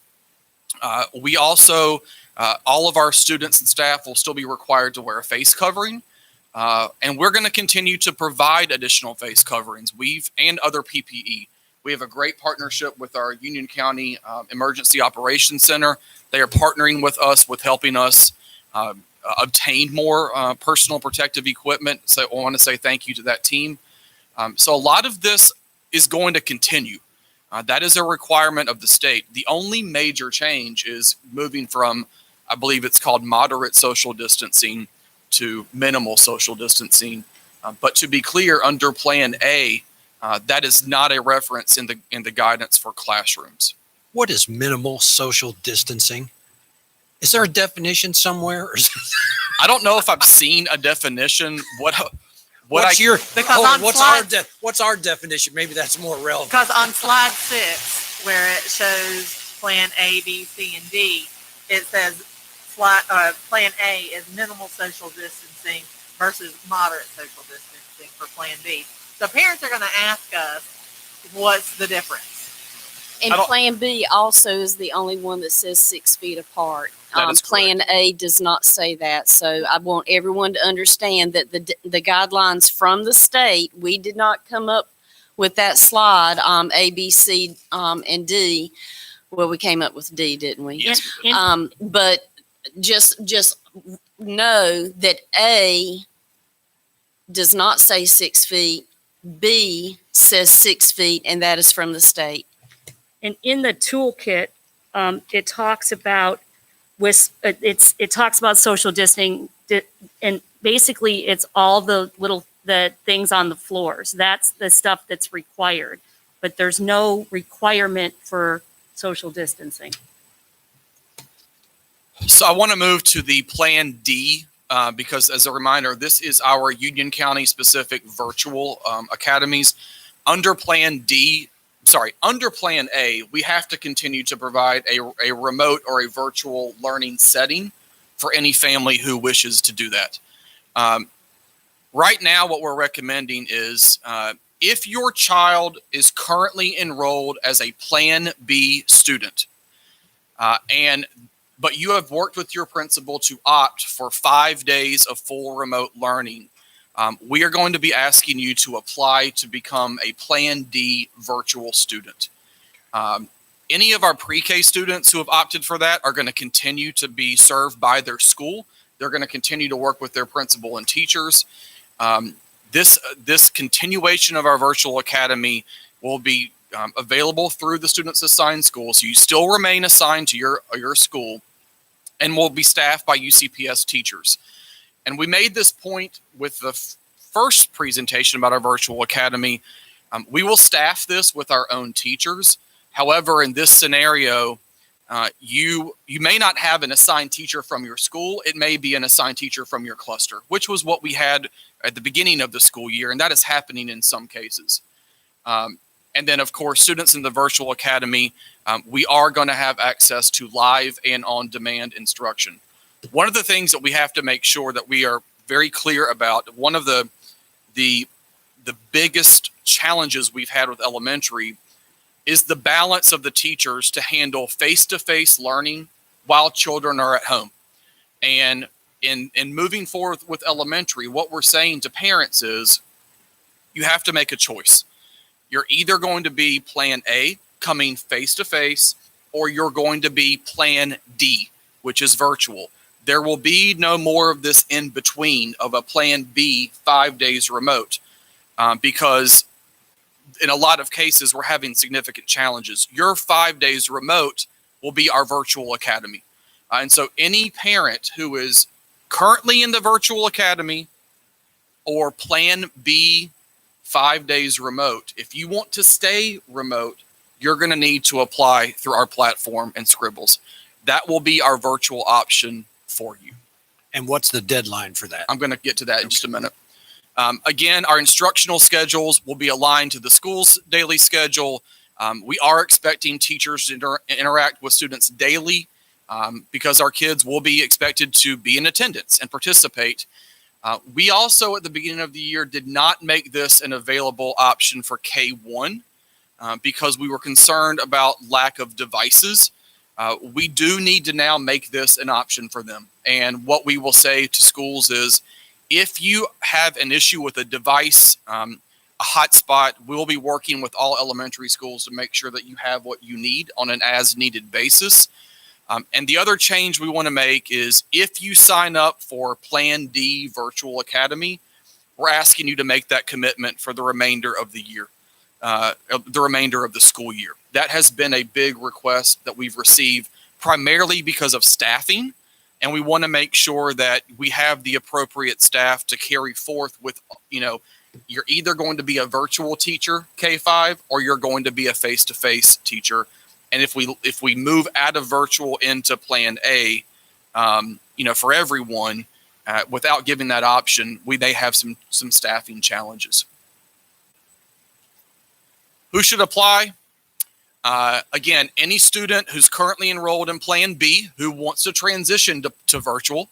We also, all of our students and staff will still be required to wear a face covering. And we're going to continue to provide additional face coverings, and other PPE. We have a great partnership with our Union County Emergency Operations Center. They are partnering with us with helping us obtain more personal protective equipment. So I want to say thank you to that team. So a lot of this is going to continue. That is a requirement of the state. The only major change is moving from I believe it's called moderate social distancing to minimal social distancing. But to be clear, under Plan A, that is not a reference in the guidance for classrooms. What is minimal social distancing? Is there a definition somewhere? Or I don't know if I've seen a definition. what's Because what's our definition? Maybe that's more relevant. Because on slide 6, where it shows Plan A, B, C, and D, it says Plan A is minimal social distancing versus moderate social distancing for Plan B. So parents are going to ask us, what's the difference? And Plan B also is the only one that says 6 feet apart. That is Plan A does not say that. So I want everyone to understand that the guidelines from the state, we did not come up with that slide, A, B, C, and D. Well, we came up with D, didn't we? Yes. But just know that A does not say 6 feet. B says 6 feet, and that is from the state. And in the toolkit, it talks about it talks about social distancing, and basically it's all the things on the floors. That's the stuff that's required, but there's no requirement for social distancing. So I want to move to the Plan D because, as a reminder, this is our Union County specific virtual academies. Under Plan A, we have to continue to provide a remote or a virtual learning setting for any family who wishes to do that. Right now, what we're recommending is if your child is currently enrolled as a Plan B student, but you have worked with your principal to opt for 5 days of full remote learning, we are going to be asking you to apply to become a Plan D virtual student. Any of our pre-K students who have opted for that are going to continue to be served by their school. They're going to continue to work with their principal and teachers. This continuation of our virtual academy will be available through the student's assigned school. So you still remain assigned to your school and will be staffed by UCPS teachers. And we made this point with the first presentation about our virtual academy. We will staff this with our own teachers. However, in this scenario, you may not have an assigned teacher from your school. It may be an assigned teacher from your cluster, which was what we had at the beginning of the school year, and that is happening in some cases. And then, of course, students in the virtual academy, we are going to have access to live and on-demand instruction. One of the things that we have to make sure that we are very clear about, one of the biggest challenges we've had with elementary is the balance of the teachers to handle face-to-face learning while children are at home. And in moving forward with elementary, what we're saying to parents is you have to make a choice. You're either going to be Plan A, coming face-to-face, or you're going to be Plan D, which is virtual. There will be no more of this in between of a Plan B 5 days remote because in a lot of cases, we're having significant challenges. Your 5 days remote will be our virtual academy. And so any parent who is currently in the virtual academy or Plan B 5 days remote, if you want to stay remote, you're going to need to apply through our platform and Scribbles. That will be our virtual option for you. And what's the deadline for that? I'm going to get to that in just a minute. Again, our instructional schedules will be aligned to the school's daily schedule. We are expecting teachers to interact with students daily because our kids will be expected to be in attendance and participate. We also, at the beginning of the year, did not make this an available option for K-1 because we were concerned about lack of devices. We do need to now make this an option for them. And what we will say to schools is, if you have an issue with a device, a hotspot, we'll be working with all elementary schools to make sure that you have what you need on an as-needed basis. And the other change we want to make is if you sign up for Plan D Virtual Academy, we're asking you to make that commitment for the remainder of the year, the remainder of the school year. That has been a big request that we've received primarily because of staffing. And we want to make sure that we have the appropriate staff to carry forth with, you're either going to be a virtual teacher, K-5, or you're going to be a face-to-face teacher. And if we move out of virtual into Plan A, for everyone, without giving that option, we may have some staffing challenges. Who should apply? Again, any student who's currently enrolled in Plan B who wants to transition to virtual,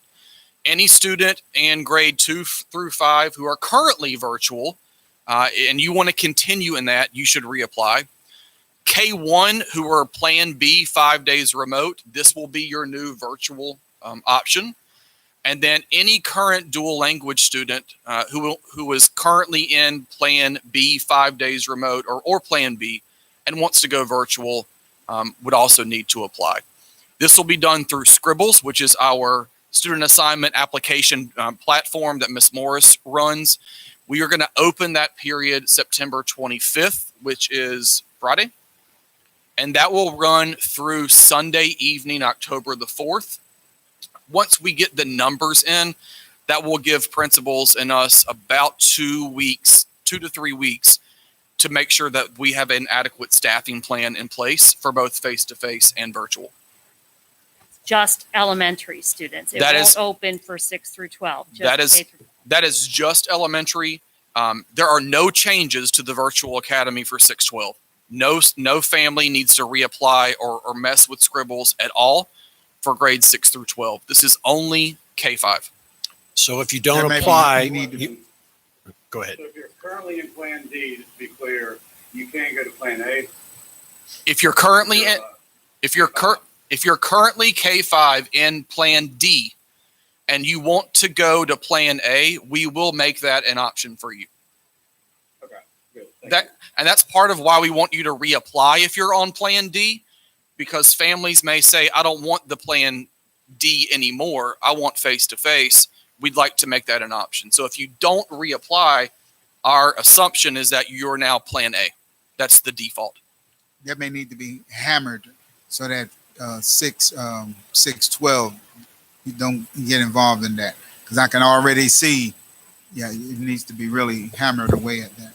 any student in grade 2 through 5 who are currently virtual, and you want to continue in that, you should reapply. K1 who are Plan B 5 days remote, this will be your new virtual option. And then any current dual language student who is currently in Plan B 5 days remote or Plan B and wants to go virtual would also need to apply. This will be done through Scribbles, which is our student assignment application platform that Ms. Morris runs. We are going to open that period September 25th, which is Friday. And that will run through Sunday evening, October the 4th. Once we get the numbers in, that will give principals and us about 2 to 3 weeks to make sure that we have an adequate staffing plan in place for both face-to-face and virtual. Just elementary students. It won't open for 6 through 12. That is just elementary. There are no changes to the virtual academy for 6-12. No family needs to reapply or mess with Scribbles at all for grades 6 through 12. This is only K-5. So if you don't apply, go ahead. So if you're currently in Plan D, just to be clear, you can't go to Plan A. If you're currently currently K-5 in Plan D and you want to go to Plan A, we will make that an option for you. Okay, good. And that's part of why we want you to reapply if you're on Plan D, because families may say, I don't want the Plan D anymore. I want face-to-face. We'd like to make that an option. So if you don't reapply, our assumption is that you're now Plan A. That's the default. That may need to be hammered so that 6-12, you don't get involved in that. Because I can already see, it needs to be really hammered away at that.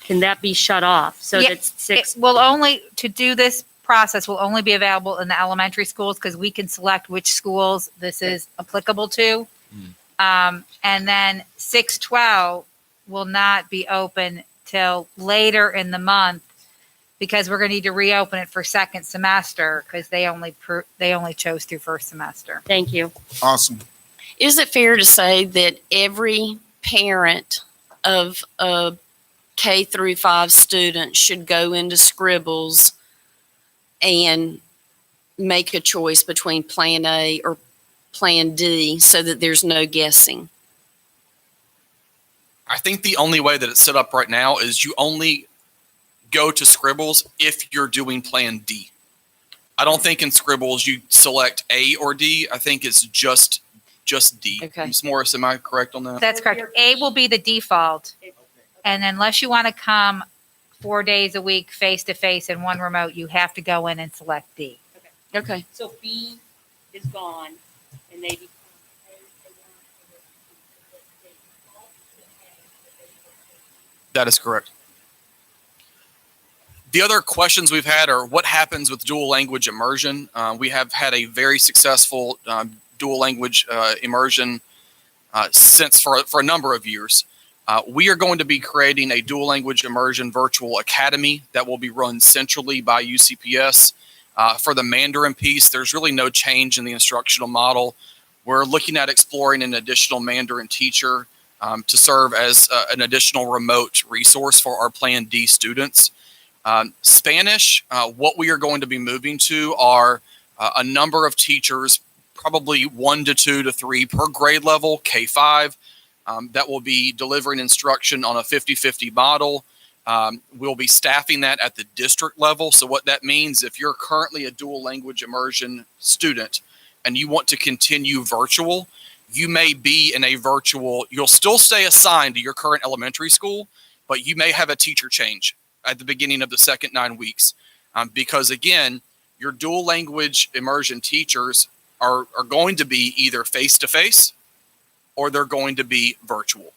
Can that be shut off? So Yeah, that's 6. It will only, to do this process will only be available in the elementary schools because we can select which schools this is applicable to. And then 6-12 will not be open till later in the month because we're going to need to reopen it for second semester because they only chose through first semester. Thank you. Awesome. Is it fair to say that every parent of a K through 5 student should go into Scribbles and make a choice between Plan A or Plan D so that there's no guessing? I think the only way that it's set up right now is you only go to Scribbles if you're doing Plan D. I don't think in Scribbles you select A or D. I think it's just D. Okay. Ms. Morris, am I correct on that? That's correct. A will be the default. And unless you want to come 4 days a week face to face and one remote, you have to go in and select D. Okay. So B is gone and they become. That is correct. The other questions we've had are what happens with dual language immersion. We have had a very successful dual language immersion since for a number of years. We are going to be creating a dual language immersion virtual academy that will be run centrally by UCPS. For the Mandarin piece, there's really no change in the instructional model. We're looking at exploring an additional Mandarin teacher to serve as an additional remote resource for our Plan D students. Spanish, what we are going to be moving to are a number of teachers, probably 1 to 2 to 3 per grade level, K-5, that will be delivering instruction on a 50-50 model. We'll be staffing that at the district level. So what that means, if you're currently a dual language immersion student and you want to continue virtual, you may be in a virtual, you'll still stay assigned to your current elementary school, but you may have a teacher change at the beginning of the second 9 weeks. Because again, your dual language immersion teachers are going to be either face-to-face or they're going to be virtual.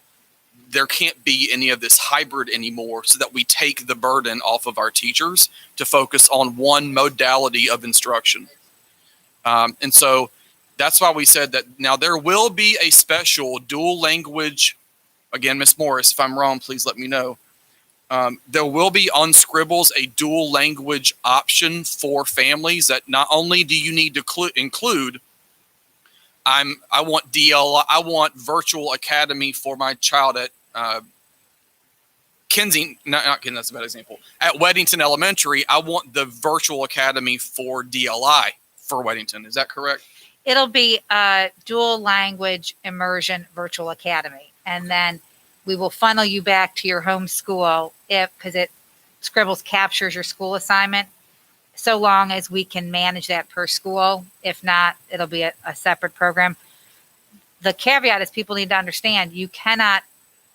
There can't be any of this hybrid anymore, so that we take the burden off of our teachers to focus on one modality of instruction. And so that's why we said that now there will be a special dual language. Again, Ms. Morris, if I'm wrong, please let me know. There will be on Scribbles a dual language option for families that not only do you need to include, I want DL, I want virtual academy for my child at Kensington, not Kensington, that's a bad example. At Weddington Elementary, I want the virtual academy for DLI for Weddington. Is that correct? It'll be a dual language immersion virtual academy. And then we will funnel you back to your home school because Scribbles captures your school assignment, so long as we can manage that per school. If not, it'll be a separate program. The caveat is people need to understand you cannot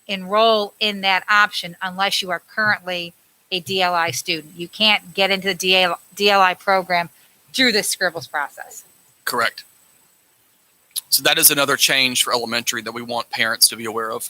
enroll in that option unless you are currently a DLI student. You can't get into the DLI program through this Scribbles process. Correct. So that is another change for elementary that we want parents to be aware of.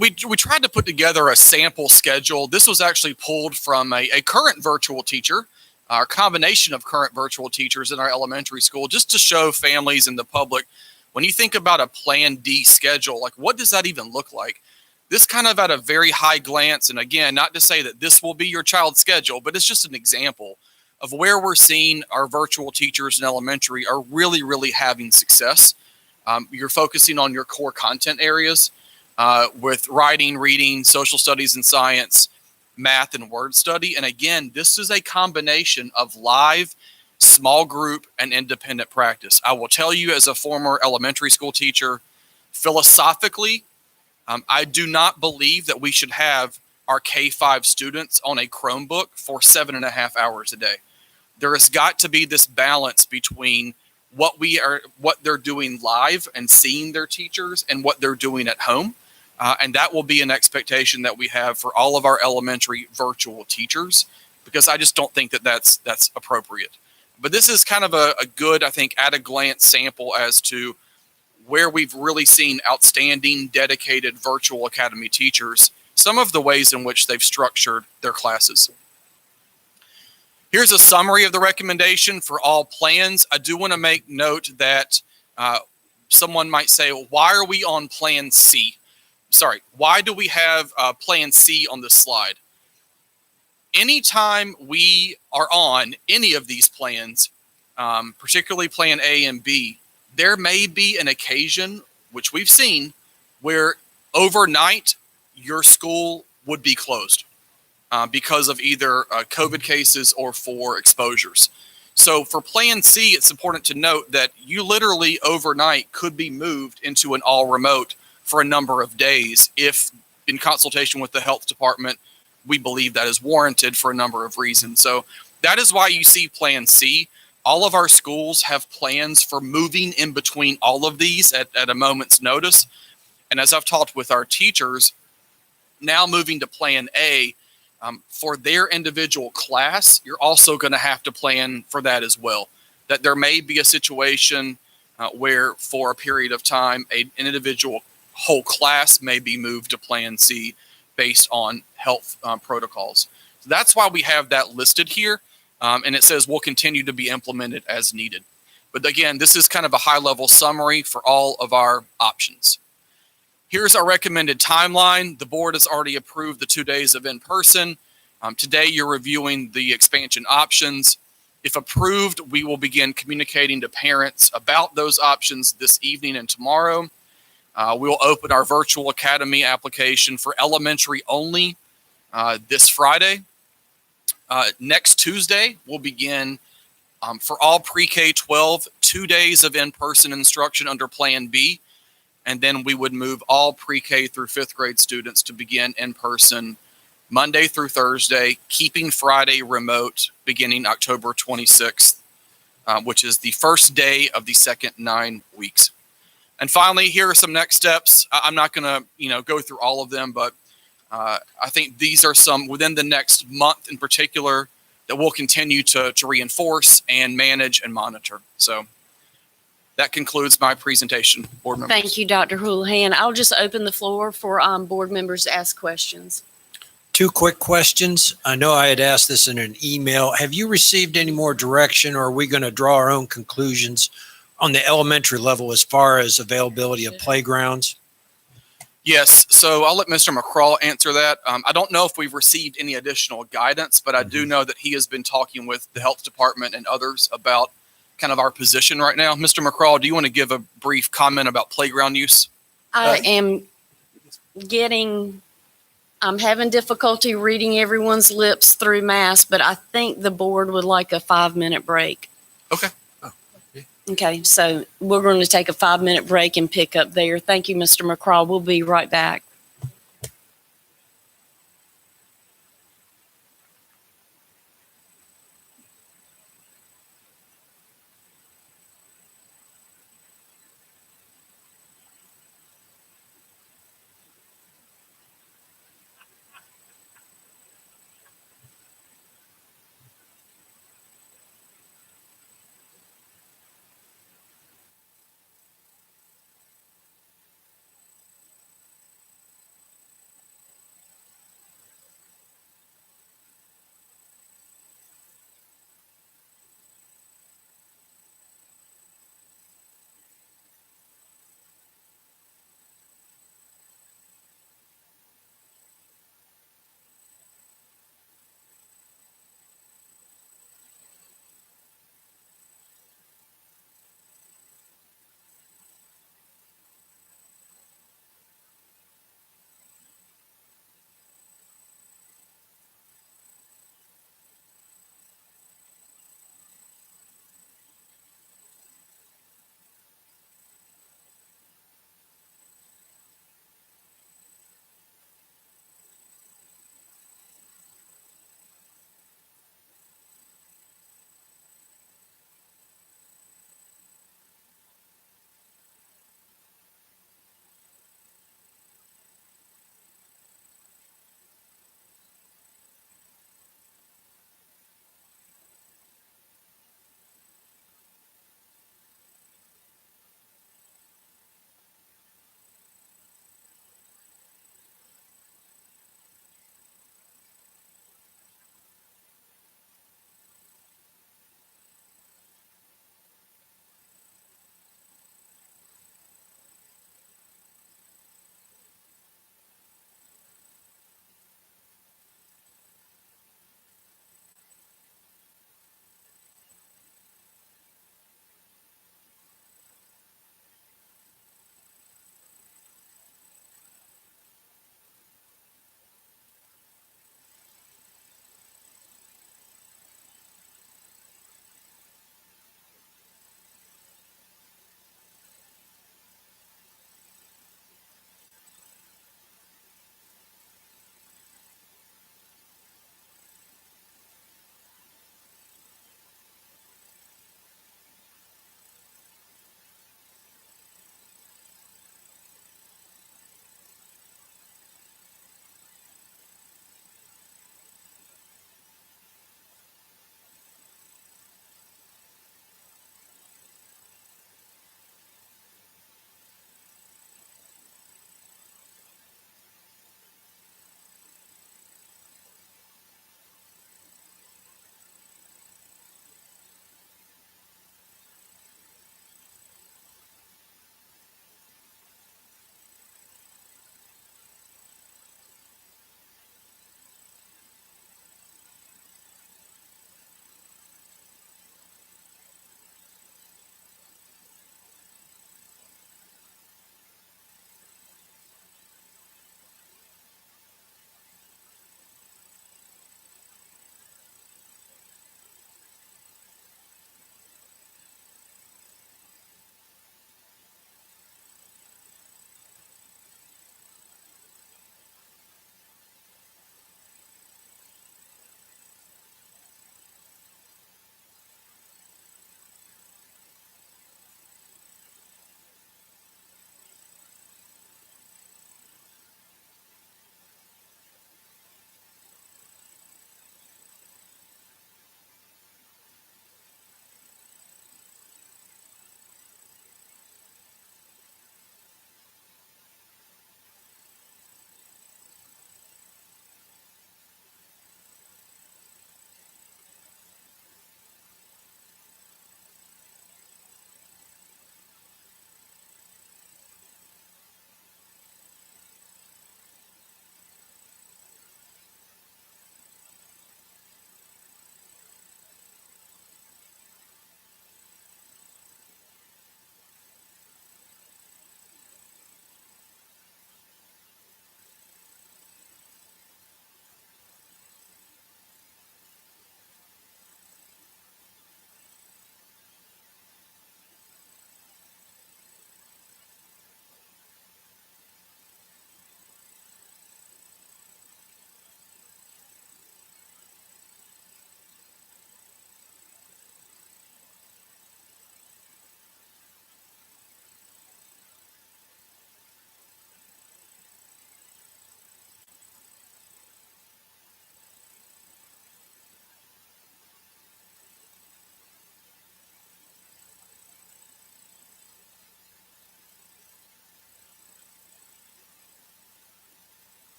We tried to put together a sample schedule. This was actually pulled from a current virtual teacher, our combination of current virtual teachers in our elementary school, just to show families and the public, when you think about a Plan D schedule, like what does that even look like? This kind of at a very high glance, and again, not to say that this will be your child's schedule, but it's just an example of where we're seeing our virtual teachers in elementary are really, really having success. You're focusing on your core content areas with writing, reading, social studies and science, math, and word study. And again, this is a combination of live, small group, and independent practice. I will tell you, as a former elementary school teacher, philosophically, I do not believe that we should have our K-5 students on a Chromebook for 7.5 hours a day. There has got to be this balance between what they're doing live and seeing their teachers and what they're doing at home. And that will be an expectation that we have for all of our elementary virtual teachers, because I just don't think that that's appropriate. But this is kind of a good, I think, at a glance sample as to where we've really seen outstanding, dedicated virtual academy teachers, some of the ways in which they've structured their classes. Here's a summary of the recommendation for all plans. I do want to make note that someone might say, well, why are we on Plan C? Sorry, why do we have Plan C on this slide? Anytime we are on any of these plans, particularly Plan A and B, there may be an occasion, which we've seen, where overnight your school would be closed because of either COVID cases or for exposures. So for Plan C, it's important to note that you literally overnight could be moved into an all remote for a number of days if, in consultation with the health department, we believe that is warranted for a number of reasons. So that is why you see Plan C. All of our schools have plans for moving in between all of these at a moment's notice. And as I've talked with our teachers, now moving to Plan A, for their individual class, you're also going to have to plan for that as well. That there may be a situation where for a period of time, an individual whole class may be moved to Plan C based on health protocols. So that's why we have that listed here. And it says will continue to be implemented as needed. But again, this is kind of a high-level summary for all of our options. Here's our recommended timeline. The board has already approved the 2 days of in-person. Today, you're reviewing the expansion options. If approved, we will begin communicating to parents about those options this evening and tomorrow. We will open our virtual academy application for elementary only this Friday. Next Tuesday, we'll begin for all pre-K-12, 2 days of in-person instruction under Plan B. And then we would move all pre-K through 5th grade students to begin in person Monday through Thursday, keeping Friday remote beginning October 26th, which is the first day of the second 9 weeks. And finally, here are some next steps. I'm not going to, go through all of them, but I think these are some within the next month in particular. that we'll continue to reinforce and manage and monitor. So that concludes my presentation, board members. Thank you, Dr. Houlihan. I'll just open the floor for board members to ask questions. Two quick questions. I know I had asked this in an email. Have you received any more direction, or are we going to draw our own conclusions on the elementary level as far as availability of playgrounds? Yes, so I'll let Mr. McCraw answer that. I don't know if we've received any additional guidance, but I do know that he has been talking with the health department and others about kind of our position right now. Mr. McCraw, do you want to give a brief comment about playground use? I'm having difficulty reading everyone's lips through mass, but I think the board would like a 5-minute break. Okay. Okay, so we're going to take a 5-minute break and pick up there. Thank you, Mr. McCraw. We'll be right back.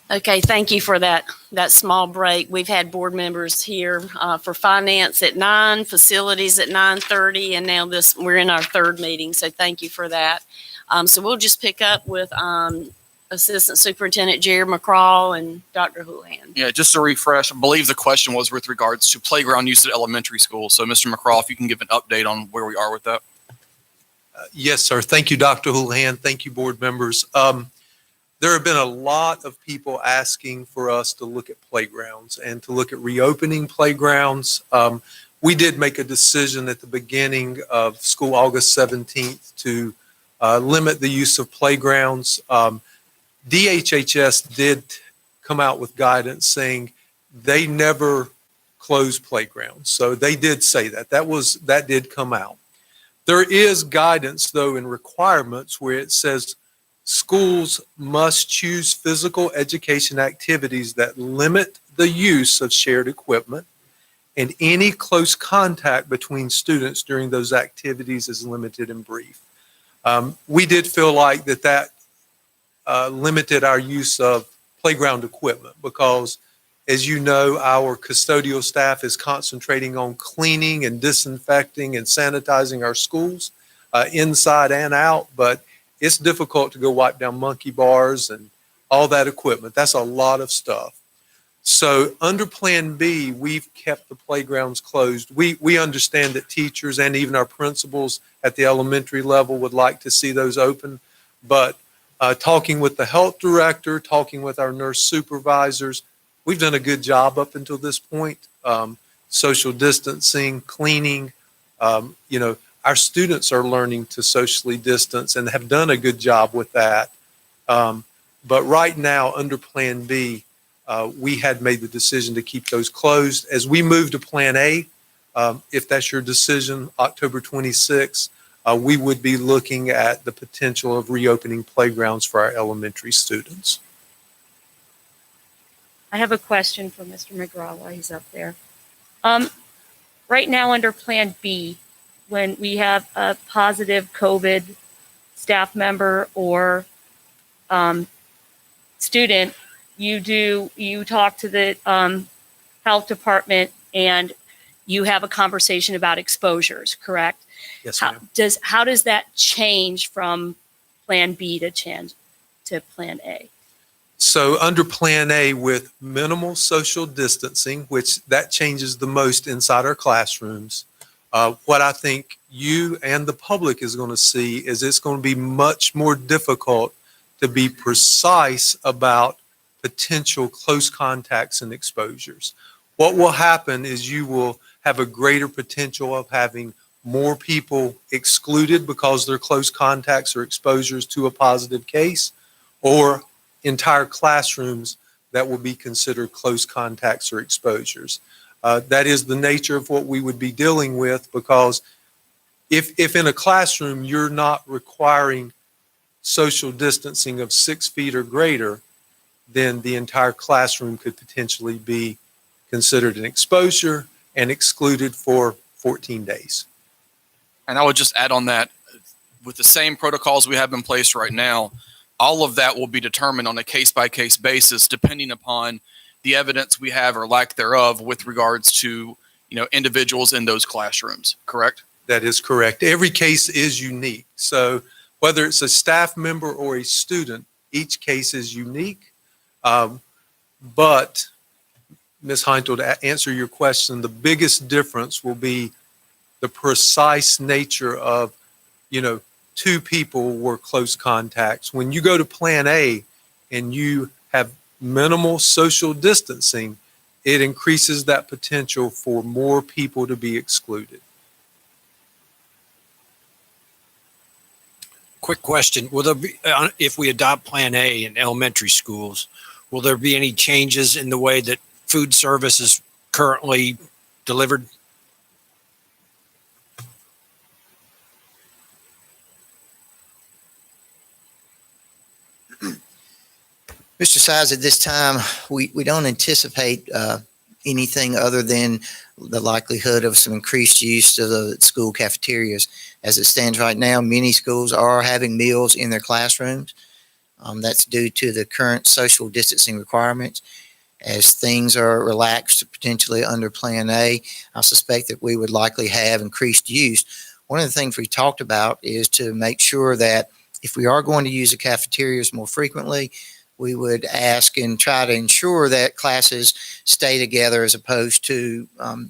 Okay, thank you for that small break. We've had board members here for finance at 9, facilities at 9:30, and now we're in our third meeting, so thank you for that. So we'll just pick up with Assistant Superintendent Jared McCraw and Dr. Houlihan. Yeah, just to refresh, I believe the question was with regards to playground use at elementary school. So Mr. McCraw, if you can give an update on where we are with that. Yes, sir. Thank you, Dr. Houlihan. Thank you, board members. There have been a lot of people asking for us to look at playgrounds and to look at reopening playgrounds. We did make a decision at the beginning of school, August 17th, to limit the use of playgrounds. DHHS did come out with guidance saying they never close playgrounds. So they did say that. That did come out. There is guidance, though, and requirements where it says schools must choose physical education activities that limit the use of shared equipment, and any close contact between students during those activities is limited and brief. We did feel like that limited our use of playground equipment because, as you know, our custodial staff is concentrating on cleaning and disinfecting and sanitizing our schools inside and out, but it's difficult to go wipe down monkey bars and all that equipment. That's a lot of stuff. So under Plan B, we've kept the playgrounds closed. We understand that teachers and even our principals at the elementary level would like to see those open, but talking with the health director, talking with our nurse supervisors, we've done a good job up until this point. Social distancing, cleaning, our students are learning to socially distance and have done a good job with that. But right now, under Plan B, we had made the decision to keep those closed. As we move to Plan A, if that's your decision, October 26th, we would be looking at the potential of reopening playgrounds for our elementary students. I have a question for Mr. McGraw while he's up there. Right now under Plan B, when we have a positive COVID staff member or student, you talk to the health department and you have a conversation about exposures, correct? Yes, ma'am. How does that change from Plan B to Plan A? So under Plan A, with minimal social distancing, which that changes the most inside our classrooms, what I think you and the public is going to see is it's going to be much more difficult to be precise about potential close contacts and exposures. What will happen is you will have a greater potential of having more people excluded because they're close contacts or exposures to a positive case, or entire classrooms that will be considered close contacts or exposures. That is the nature of what we would be dealing with, because if in a classroom you're not requiring social distancing of 6 feet or greater, then the entire classroom could potentially be considered an exposure and excluded for 14 days. And I would just add on that, with the same protocols we have in place right now, all of that will be determined on a case-by-case basis, depending upon the evidence we have or lack thereof with regards to, individuals in those classrooms, correct? That is correct. Every case is unique. So whether it's a staff member or a student, each case is unique. But Ms. Heintel, to answer your question, the biggest difference will be the precise nature of, 2 people were close contacts. When you go to Plan A and you have minimal social distancing, it increases that potential for more people to be excluded. Quick question. Will there be, if we adopt Plan A in elementary schools, will there be any changes in the way that food service is currently delivered? Mr. Size, at this time, we don't anticipate anything other than the likelihood of some increased use of the school cafeterias. As it stands right now, many schools are having meals in their classrooms. That's due to the current social distancing requirements. As things are relaxed potentially under Plan A, I suspect that we would likely have increased use. One of the things we talked about is to make sure that if we are going to use the cafeterias more frequently, we would ask and try to ensure that classes stay together as opposed to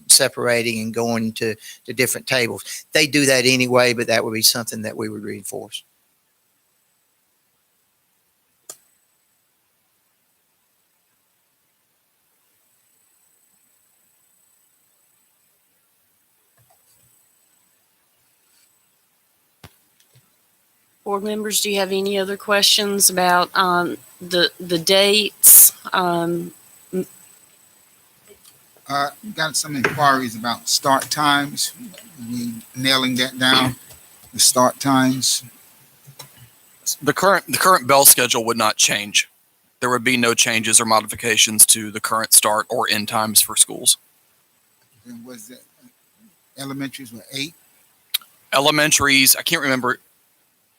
separating and going to different tables. They do that anyway, but that would be something that we would reinforce. Board members, do you have any other questions about the dates? Got some inquiries about start times. We nailing that down, the start times. The current bell schedule would not change. There would be no changes or modifications to the current start or end times for schools. And was that elementaries were 8? Elementaries, I can't remember,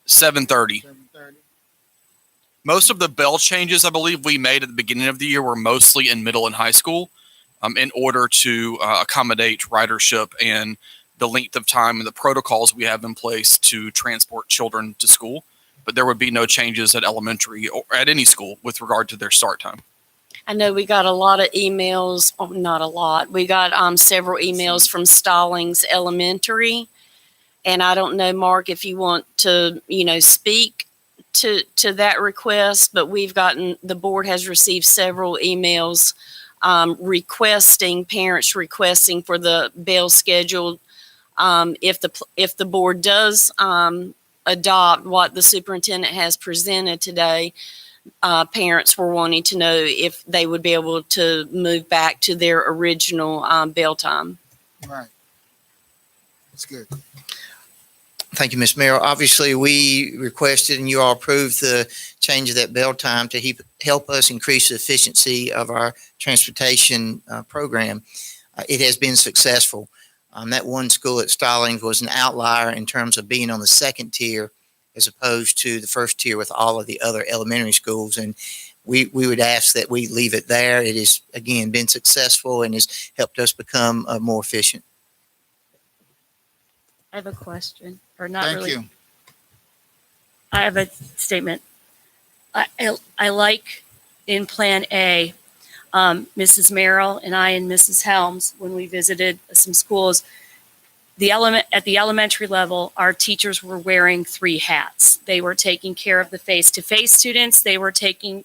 7:30. 7:30? Most of the bell changes I believe we made at the beginning of the year were mostly in middle and high school in order to accommodate ridership and the length of time and the protocols we have in place to transport children to school. But there would be no changes at elementary or at any school with regard to their start time. I know we got a lot of emails, not a lot. We got several emails from Stallings Elementary. And I don't know, Mark, if you want to, speak to that request, but the board has received several emails parents requesting for the bell schedule. If the board does adopt what the superintendent has presented today, parents were wanting to know if they would be able to move back to their original bell time. Right. That's good. Thank you, Ms. Merrill. Obviously, we requested and you all approved the change of that bell time to help us increase the efficiency of our transportation program. It has been successful. That one school at Stallings was an outlier in terms of being on the second tier as opposed to the first tier with all of the other elementary schools. And we would ask that we leave it there. It has, again, been successful and has helped us become more efficient. I have a question, or not Thank really. you. I have a statement. I like in Plan A, Mrs. Merrill and I and Mrs. Helms, when we visited some schools, at the elementary level, our teachers were wearing 3 hats. They were taking care of the face-to-face students. They were taking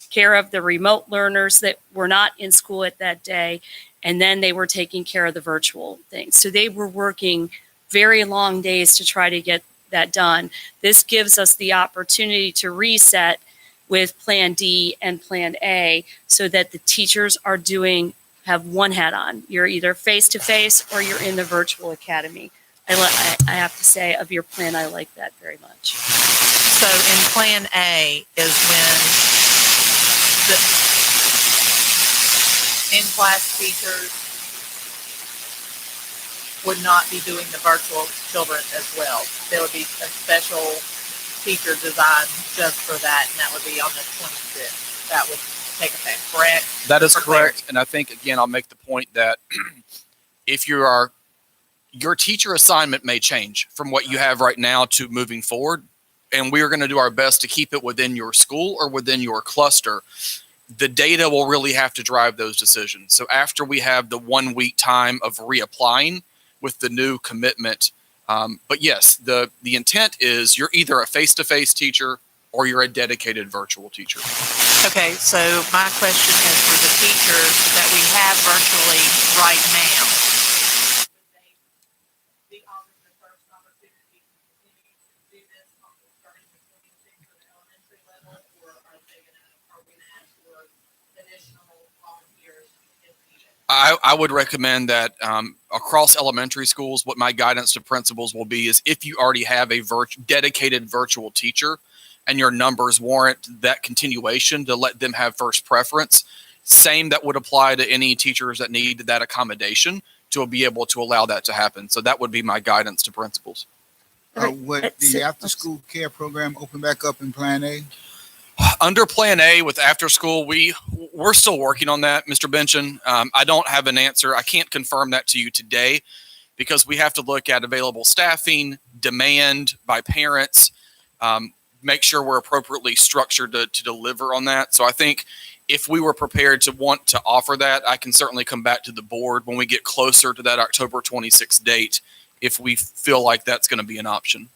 care of the remote learners that were not in school at that day. And then they were taking care of the virtual things. So they were working very long days to try to get that done. This gives us the opportunity to reset with Plan D and Plan A so that the teachers have one hat on. You're either face-to-face or you're in the virtual academy. I have to say, of your plan, I like that very much. So in Plan A is when the in-class teachers would not be doing the virtual children as well. There would be a special teacher designed just for that, and that would be on the 26th. That would take effect, correct? That is For correct. And I think, again, I'll make the point that if your teacher assignment may change from what you have right now to moving forward, and we are going to do our best to keep it within your school or within your cluster, the data will really have to drive those decisions. So after we have the 1 week time of reapplying with the new commitment, but yes, the intent is you're either a face-to-face teacher or you're a dedicated virtual teacher. Okay, so my question is for the teachers that we have virtually right now. Would they be offered the first opportunity to continue to do this starting the 26th for the elementary level, or are we going to ask for additional volunteers if needed? I would recommend that across elementary schools, what my guidance to principals will be is if you already have a dedicated virtual teacher and your numbers warrant that continuation, to let them have first preference. Same that would apply to any teachers that need that accommodation to be able to allow that to happen. So that would be my guidance to principals. Would the after-school care program open back up in Plan A? Under Plan A with after school, we're still working on that, Mr. Benson. I don't have an answer. I can't confirm that to you today because we have to look at available staffing, demand by parents, make sure we're appropriately structured to deliver on that. So I think if we were prepared to want to offer that, I can certainly come back to the board when we get closer to that October 26th date if we feel like that's going to be an option.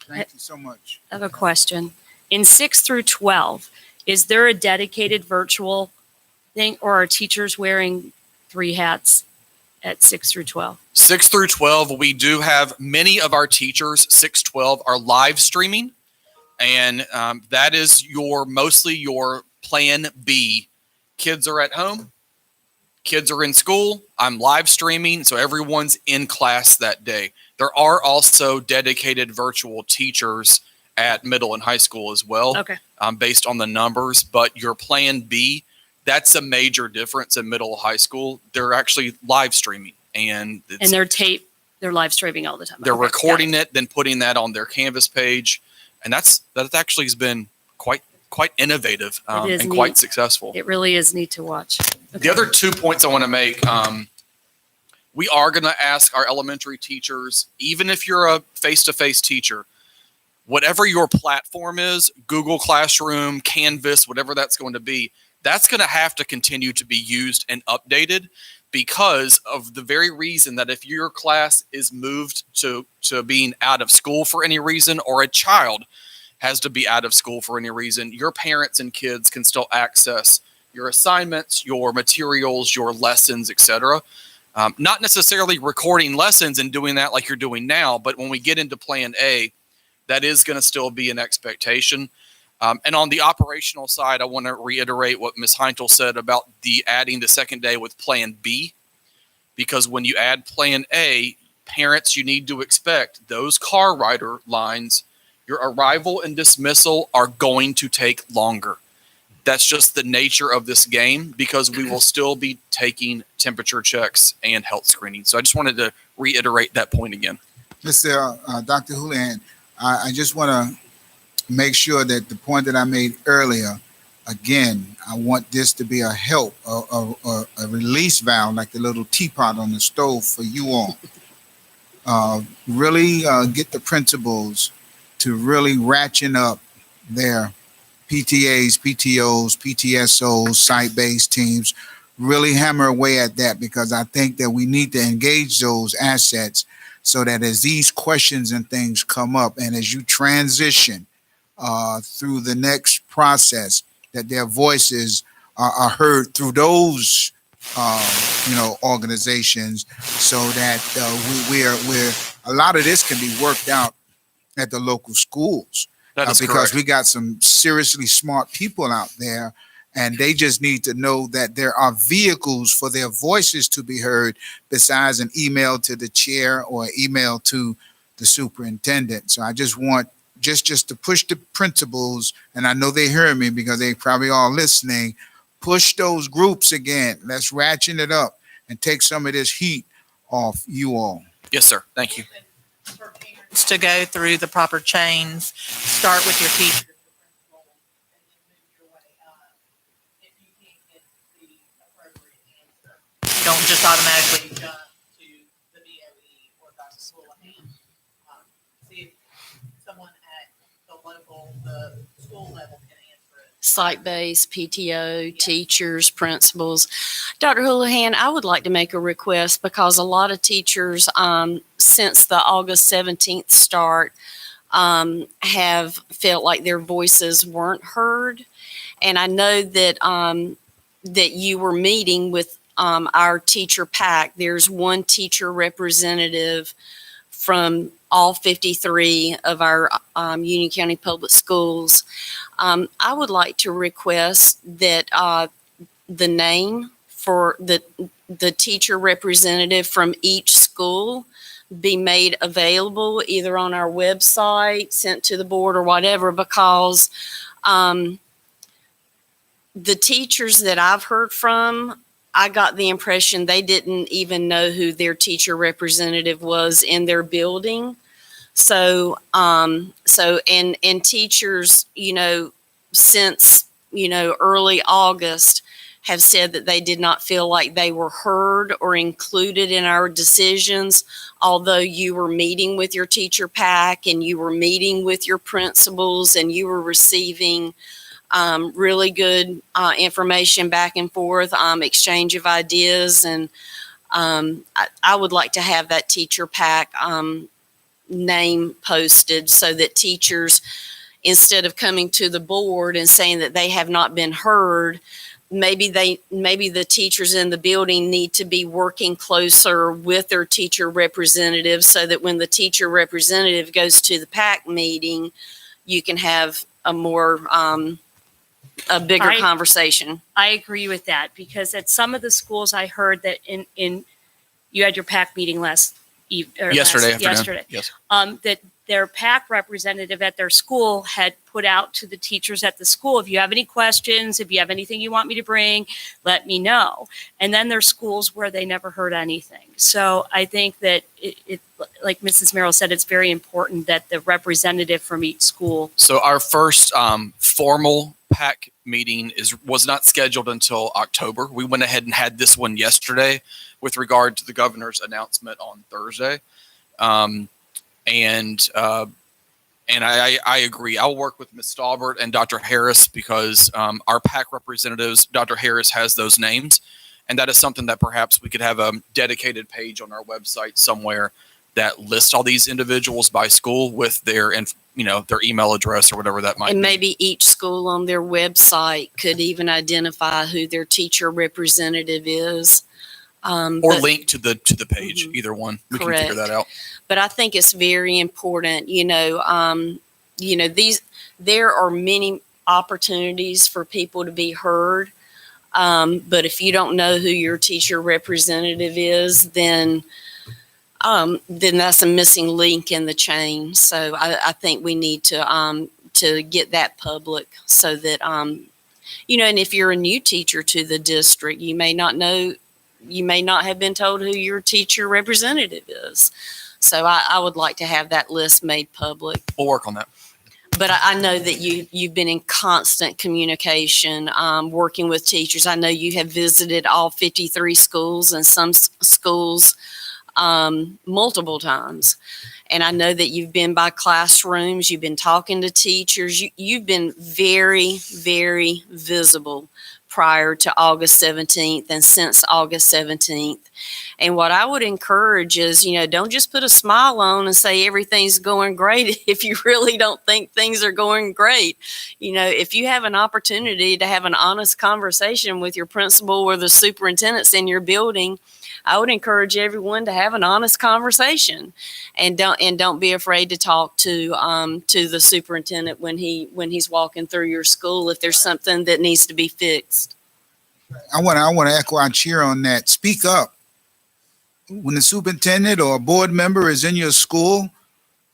Thank you so much. I have a question. In 6 through 12, is there a dedicated virtual thing, or are teachers wearing 3 hats at 6 through 12? 6 through 12, we do have many of our teachers, 6-12, are live streaming. And that is mostly your Plan B. Kids are at home. Kids are in school. I'm live streaming, so everyone's in class that day. There are also dedicated virtual teachers at middle and high school as well, Okay. Based on the numbers. But your Plan B, that's a major difference in middle high school. They're actually live streaming, and They're live streaming all the time. they're Okay, got recording it, then putting that on their Canvas page, and that actually has been quite innovative It is and quite neat. successful. It really is neat to watch. The other 2 points I want to make, we are going to ask our elementary teachers, even if you're a face-to-face teacher, whatever your platform is, Google Classroom, Canvas, whatever that's going to be, that's going to have to continue to be used and updated because of the very reason that if your class is moved to being out of school for any reason, or a child has to be out of school for any reason, your parents and kids can still access your assignments, your materials, your lessons, etc. Not necessarily recording lessons and doing that like you're doing now, but when we get into Plan A, that is going to still be an expectation. And on the operational side, I want to reiterate what Ms. Heintel said about adding the second day with Plan B, because when you add Plan A, parents, you need to expect those car rider lines, your arrival and dismissal are going to take longer. That's just the nature of this game because we will still be taking temperature checks and health screening. So I just wanted to reiterate that point again. Dr. Houlihan, I just want to make sure that the point that I made earlier, again, I want this to be a help, a release valve, like the little teapot on the stove for you all. Really get the principals to really ratchet up their PTAs, PTOs, PTSOs, site-based teams, really hammer away at that because I think that we need to engage those assets so that as these questions and things come up and as you transition through the next process, that their voices are heard through those organizations so that we're a lot of this can be worked out at the local schools. That is because correct. we got some seriously smart people out there and they just need to know that there are vehicles for their voices to be heard besides an email to the chair or email to the superintendent. So I just want just to push the principals, and I know they hear me because they probably all listening, push those groups again. Let's ratchet it up and take some of this heat off you all. Yes, sir. Thank you. For parents to go through the proper chains, start with your teacher, the principal, and then move your way up. If you can't get the appropriate answer, don't just automatically jump to the BOE or back to school at hand. See if someone at the school level can answer it. Site-based, PTO, teachers, principals. Dr. Houlihan, I would like to make a request because a lot of teachers, since the August 17th start, have felt like their voices weren't heard. And I know that that you were meeting with our teacher pack. There's one teacher representative from all 53 of our Union County Public Schools. I would like to request that the name for the teacher representative from each school be made available either on our website, sent to the board or whatever, because the teachers that I've heard from, I got the impression they didn't even know who their teacher representative was in their building. So, and teachers, since, early August, have said that they did not feel like they were heard or included in our decisions, although you were meeting with your teacher pack and you were meeting with your principals and you were receiving really good information back and forth, exchange of ideas. And I would like to have that teacher pack name posted so that teachers, instead of coming to the board and saying that they have not been heard, maybe the teachers in the building need to be working closer with their teacher representatives so that when the teacher representative goes to the PAC meeting, you can have a bigger conversation. I agree with that, because at some of the schools I heard that in you had your PAC meeting yesterday. Yes. That their PAC representative at their school had put out to the teachers at the school, if you have any questions, if you have anything you want me to bring, let me know. And then there's schools where they never heard anything. So I think that it like Mrs. Merrill said, it's very important that the representative from each school. So our first formal PAC meeting was not scheduled until October. We went ahead and had this one yesterday with regard to the governor's announcement on Thursday. And I agree. I'll work with Ms. Stalbert and Dr. Harris because our PAC representatives, Dr. Harris has those names. And that is something that perhaps we could have a dedicated page on our website somewhere that lists all these individuals by school with their email address or whatever that might be. And maybe each school on their website could even identify who their teacher representative is. Or link to the page, either one. We Correct. Can figure that out. But I think it's very important, there are many opportunities for people to be heard. But if you don't know who your teacher representative is, then that's a missing link in the chain. So I think we need to get that public so that, and if you're a new teacher to the district, you may not have been told who your teacher representative is. So I would like to have that list made public. We'll work on that. But I know that you've been in constant communication, working with teachers. I know you have visited all 53 schools and some schools multiple times. And I know that you've been by classrooms, you've been talking to teachers. You've been very, very visible prior to August 17th and since August 17th. And what I would encourage is, don't just put a smile on and say everything's going great if you really don't think things are going great. If you have an opportunity to have an honest conversation with your principal or the superintendents in your building, I would encourage everyone to have an honest conversation and don't be afraid to talk to the superintendent when he's walking through your school if there's something that needs to be fixed. I want to echo our cheer on that. Speak up. When the superintendent or a board member is in your school,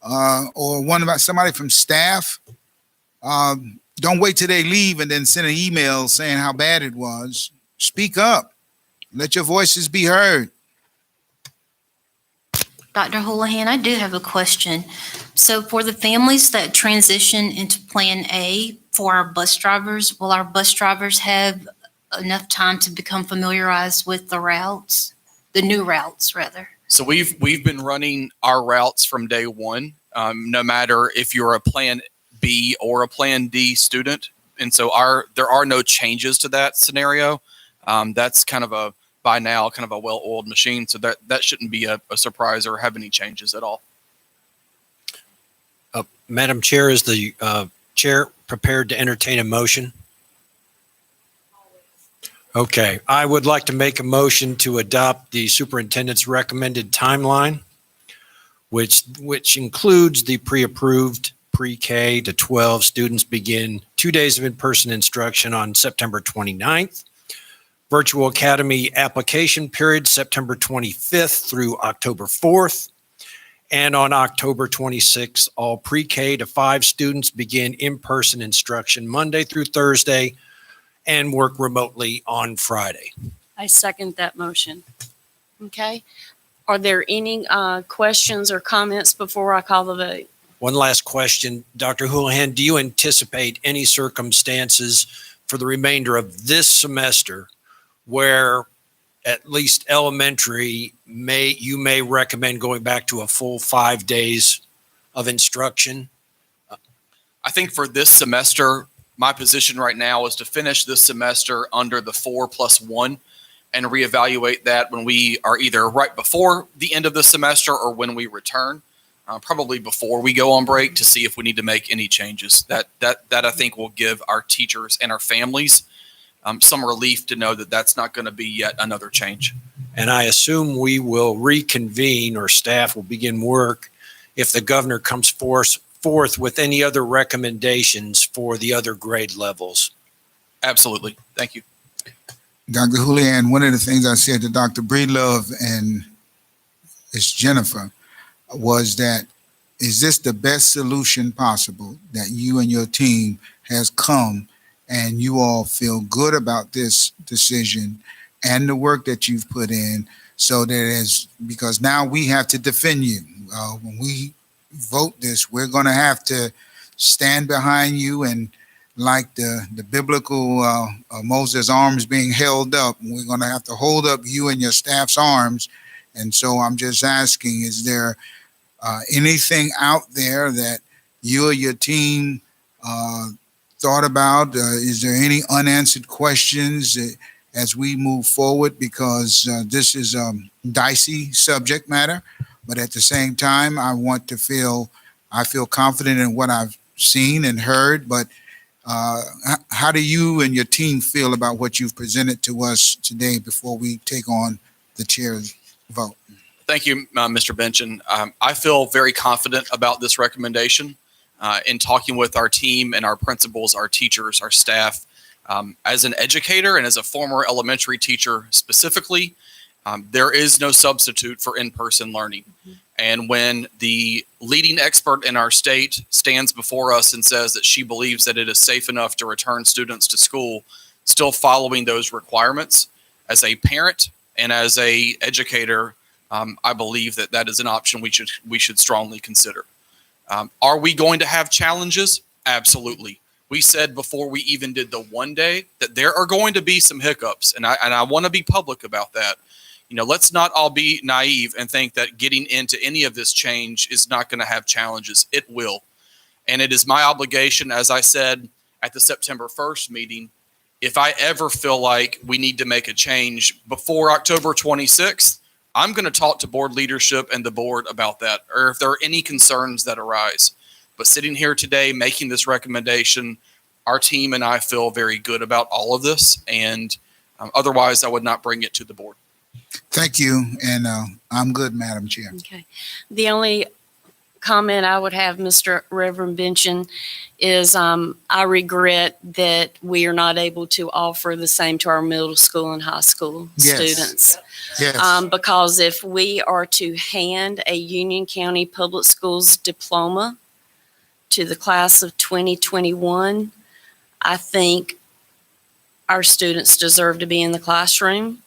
or somebody from staff, don't wait till they leave and then send an email saying how bad it was. Speak up. Let your voices be heard. Dr. Houlihan, I do have a question. So for the families that transition into Plan A for our bus drivers, will our bus drivers have enough time to become familiarized with the routes, the new routes rather? So we've been running our routes from day one, no matter if you're a Plan B or a Plan D student. And so there are no changes to that scenario. That's by now kind of a well-oiled machine. So that shouldn't be a surprise or have any changes at all. Madam Chair, is the chair prepared to entertain a motion? Okay, I would like to make a motion to adopt the superintendent's recommended timeline, which includes the pre-approved pre-K to 12 students begin 2 days of in-person instruction on September 29th. Virtual Academy application period, September 25th through October 4th. And on October 26th, all pre-K to 5 students begin in-person instruction Monday through Thursday and work remotely on Friday. I second that motion. Okay. Are there any questions or comments before I call the vote? One last question. Dr. Houlihan, do you anticipate any circumstances for the remainder of this semester where at least elementary you may recommend going back to a full 5 days of instruction? I think for this semester, my position right now is to finish this semester under the 4+1 and reevaluate that when we are either right before the end of the semester or when we return, probably before we go on break, to see if we need to make any changes. That I think will give our teachers and our families some relief to know that that's not going to be yet another change. And I assume we will reconvene, or staff will begin work if the governor comes forth with any other recommendations for the other grade levels. Absolutely. Thank you. Dr. Houlihan, one of the things I said to Dr. Breedlove and Ms. Jennifer was that, is this the best solution possible that you and your team has come, and you all feel good about this decision and the work that you've put in, so that because now we have to defend you. When we vote this, we're going to have to stand behind you, and like the biblical Moses' arms being held up, we're going to have to hold up you and your staff's arms. And so I'm just asking, is there anything out there that you or your team thought about? Is there any unanswered questions as we move forward? Because this is a dicey subject matter, but at the same time, I feel confident in what I've seen and heard. But how do you and your team feel about what you've presented to us today before we take on the chair's vote? Thank you, Mr. Benchin. I feel very confident about this recommendation. In talking with our team and our principals, our teachers, our staff, as an educator and as a former elementary teacher specifically, there is no substitute for in-person learning. And when the leading expert in our state stands before us and says that she believes that it is safe enough to return students to school, still following those requirements, as a parent and as a educator, I believe that that is an option we should strongly consider. Are we going to have challenges? Absolutely. We said before we even did the 1 day that there are going to be some hiccups, and I want to be public about that. Let's not all be naive and think that getting into any of this change is not going to have challenges. It will. And it is my obligation, as I said at the September 1st meeting, if I ever feel like we need to make a change before October 26th, I'm going to talk to board leadership and the board about that, or if there are any concerns that arise. But sitting here today, making this recommendation, our team and I feel very good about all of this. And otherwise, I would not bring it to the board. Thank you. And I'm good, Madam Chair. Okay. The only comment I would have, Mr. Reverend Benchin, is I regret that we are not able to offer the same to our middle school and high school students. Yes. Because if we are to hand a Union County Public Schools diploma to the class of 2021, I think our students deserve to be in the classroom.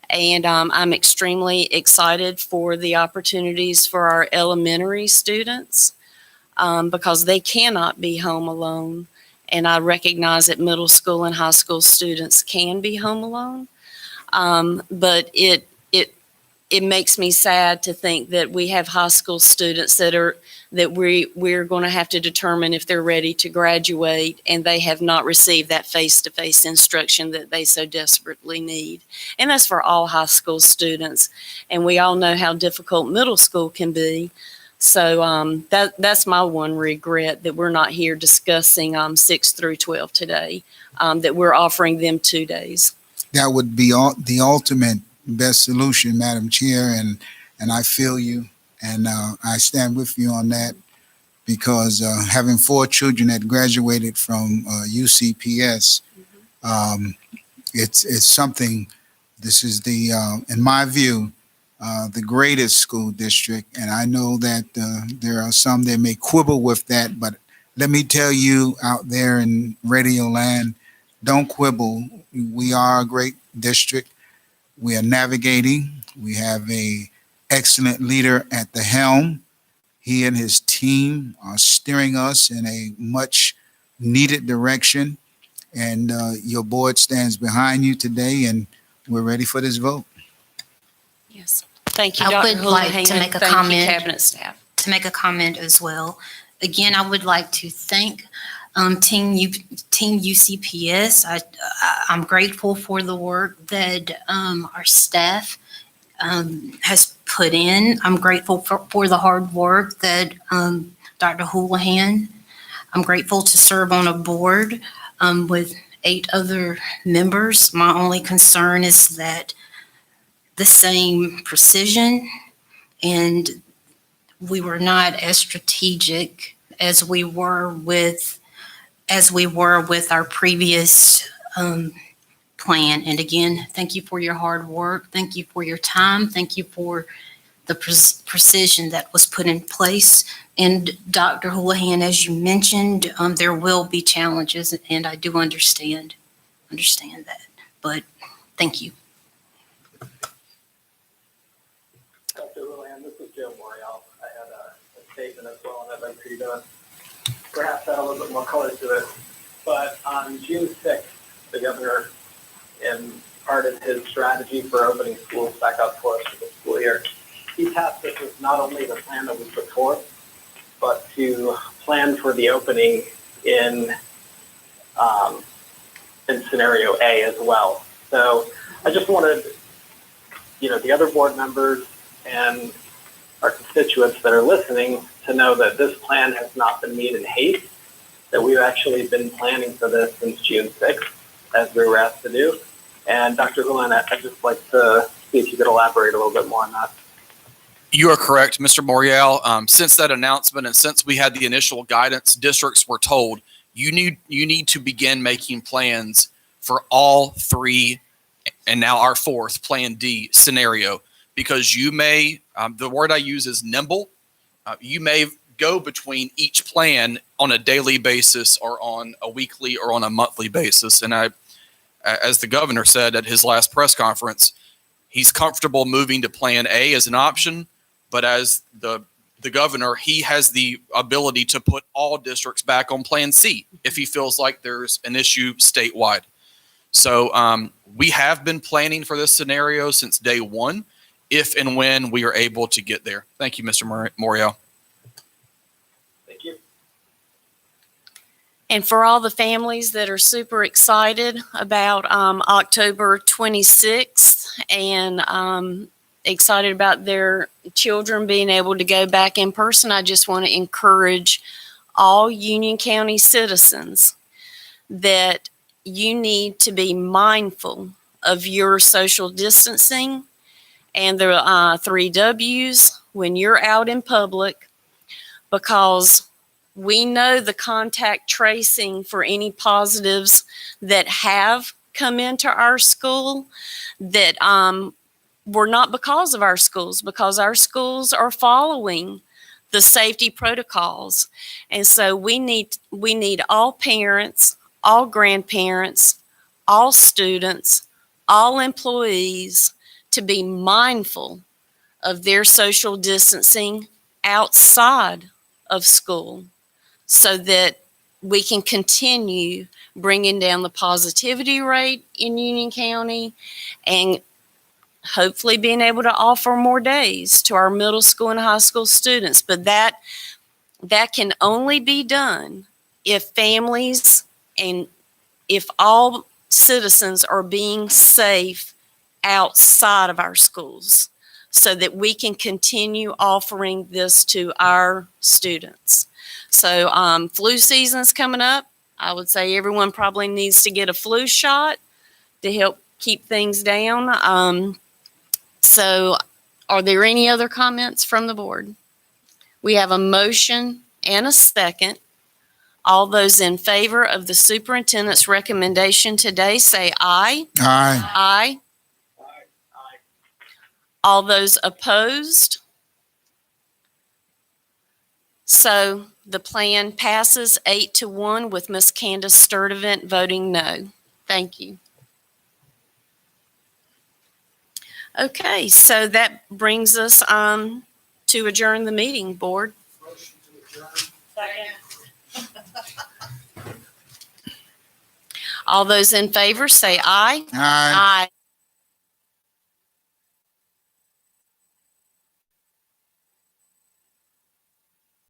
And I'm extremely excited for the opportunities for our elementary students because they cannot be home alone. And I recognize that middle school and high school students can be home alone. But it makes me sad to think that we have high school students that we're going to have to determine if they're ready to graduate, and they have not received that face-to-face instruction that they so desperately need. And that's for all high school students. And we all know how difficult middle school can be. So that's my one regret, that we're not here discussing 6 through 12 today, that we're offering them 2 days. That would be the ultimate best solution, Madam Chair, and I feel you, and I stand with you on that, because having 4 children that graduated from UCPS, it's something. This is in my view, the greatest school district, and I know that there are some that may quibble with that, but let me tell you out there in Radio Land, don't quibble. We are a great district. We are navigating. We have an excellent leader at the helm. He and his team are steering us in a much needed direction. And your board stands behind you today, and we're ready for this vote. Yes. Thank you, I Dr. would like to Houlihan. make a Thank you, comment. Cabinet staff. To make a comment as well. Again, I would like to thank Team UCPS. I'm grateful for the work that our staff has put in. I'm grateful for the hard work that Dr. Houlihan. I'm grateful to serve on a board with 8 other members. My only concern is that the same precision, and we were not as strategic as we were with our previous plan. And again, thank you for your hard work. Thank you for your time. Thank you for the precision that was put in place. And Dr. Houlihan, as you mentioned, there will be challenges, and I do understand that. But thank you. Dr. Houlihan, this is Joe Morial. I had a statement as well, and I'd like for you to perhaps add a little bit more color to it. But on June 6th, the governor imparted his strategy for opening schools back up for us for the school year. He tasked us with not only the plan that we put forth, but to plan for the opening in scenario A as well. So I just wanted, the other board members and our constituents that are listening to know that this plan has not been made in haste, that we've actually been planning for this since June 6th, as we were asked to do. And Dr. Houlihan, I'd just like to see if you could elaborate a little bit more on that. You are correct, Mr. Morial. Since that announcement and since we had the initial guidance, districts were told you need to begin making plans for all 3 and now our 4th Plan D scenario, because you may, the word I use is nimble. You may go between each plan on a daily basis or on a weekly or on a monthly basis. And as the governor said at his last press conference, he's comfortable moving to Plan A as an option. But as the governor, he has the ability to put all districts back on Plan C if he feels like there's an issue statewide. So we have been planning for this scenario since day one, if and when we are able to get there. Thank you, Mr. Morial. Thank you. And for all the families that are super excited about October 26th and excited about their children being able to go back in person, I just want to encourage all Union County citizens that you need to be mindful of your social distancing and the 3 W's when you're out in public, because we know the contact tracing for any positives that have come into our school that were not because of our schools, because our schools are following the safety protocols. And so we need all parents, all grandparents, all students, all employees to be mindful of their social distancing outside of school so that we can continue bringing down the positivity rate in Union County and hopefully being able to offer more days to our middle school and high school students. But that can only be done if families and if all citizens are being safe outside of our schools so that we can continue offering this to our students. So flu season's coming up. I would say everyone probably needs to get a flu shot to help keep things down. So are there any other comments from the board? We have a motion and a second. All those in favor of the superintendent's recommendation today say aye. Aye. Aye. Aye. All those opposed? So the plan passes 8-1 with Ms. Candace Sturdivant voting no. Thank you. Okay, so that brings us to adjourn the meeting, board. All those in favor say aye. Aye. Aye.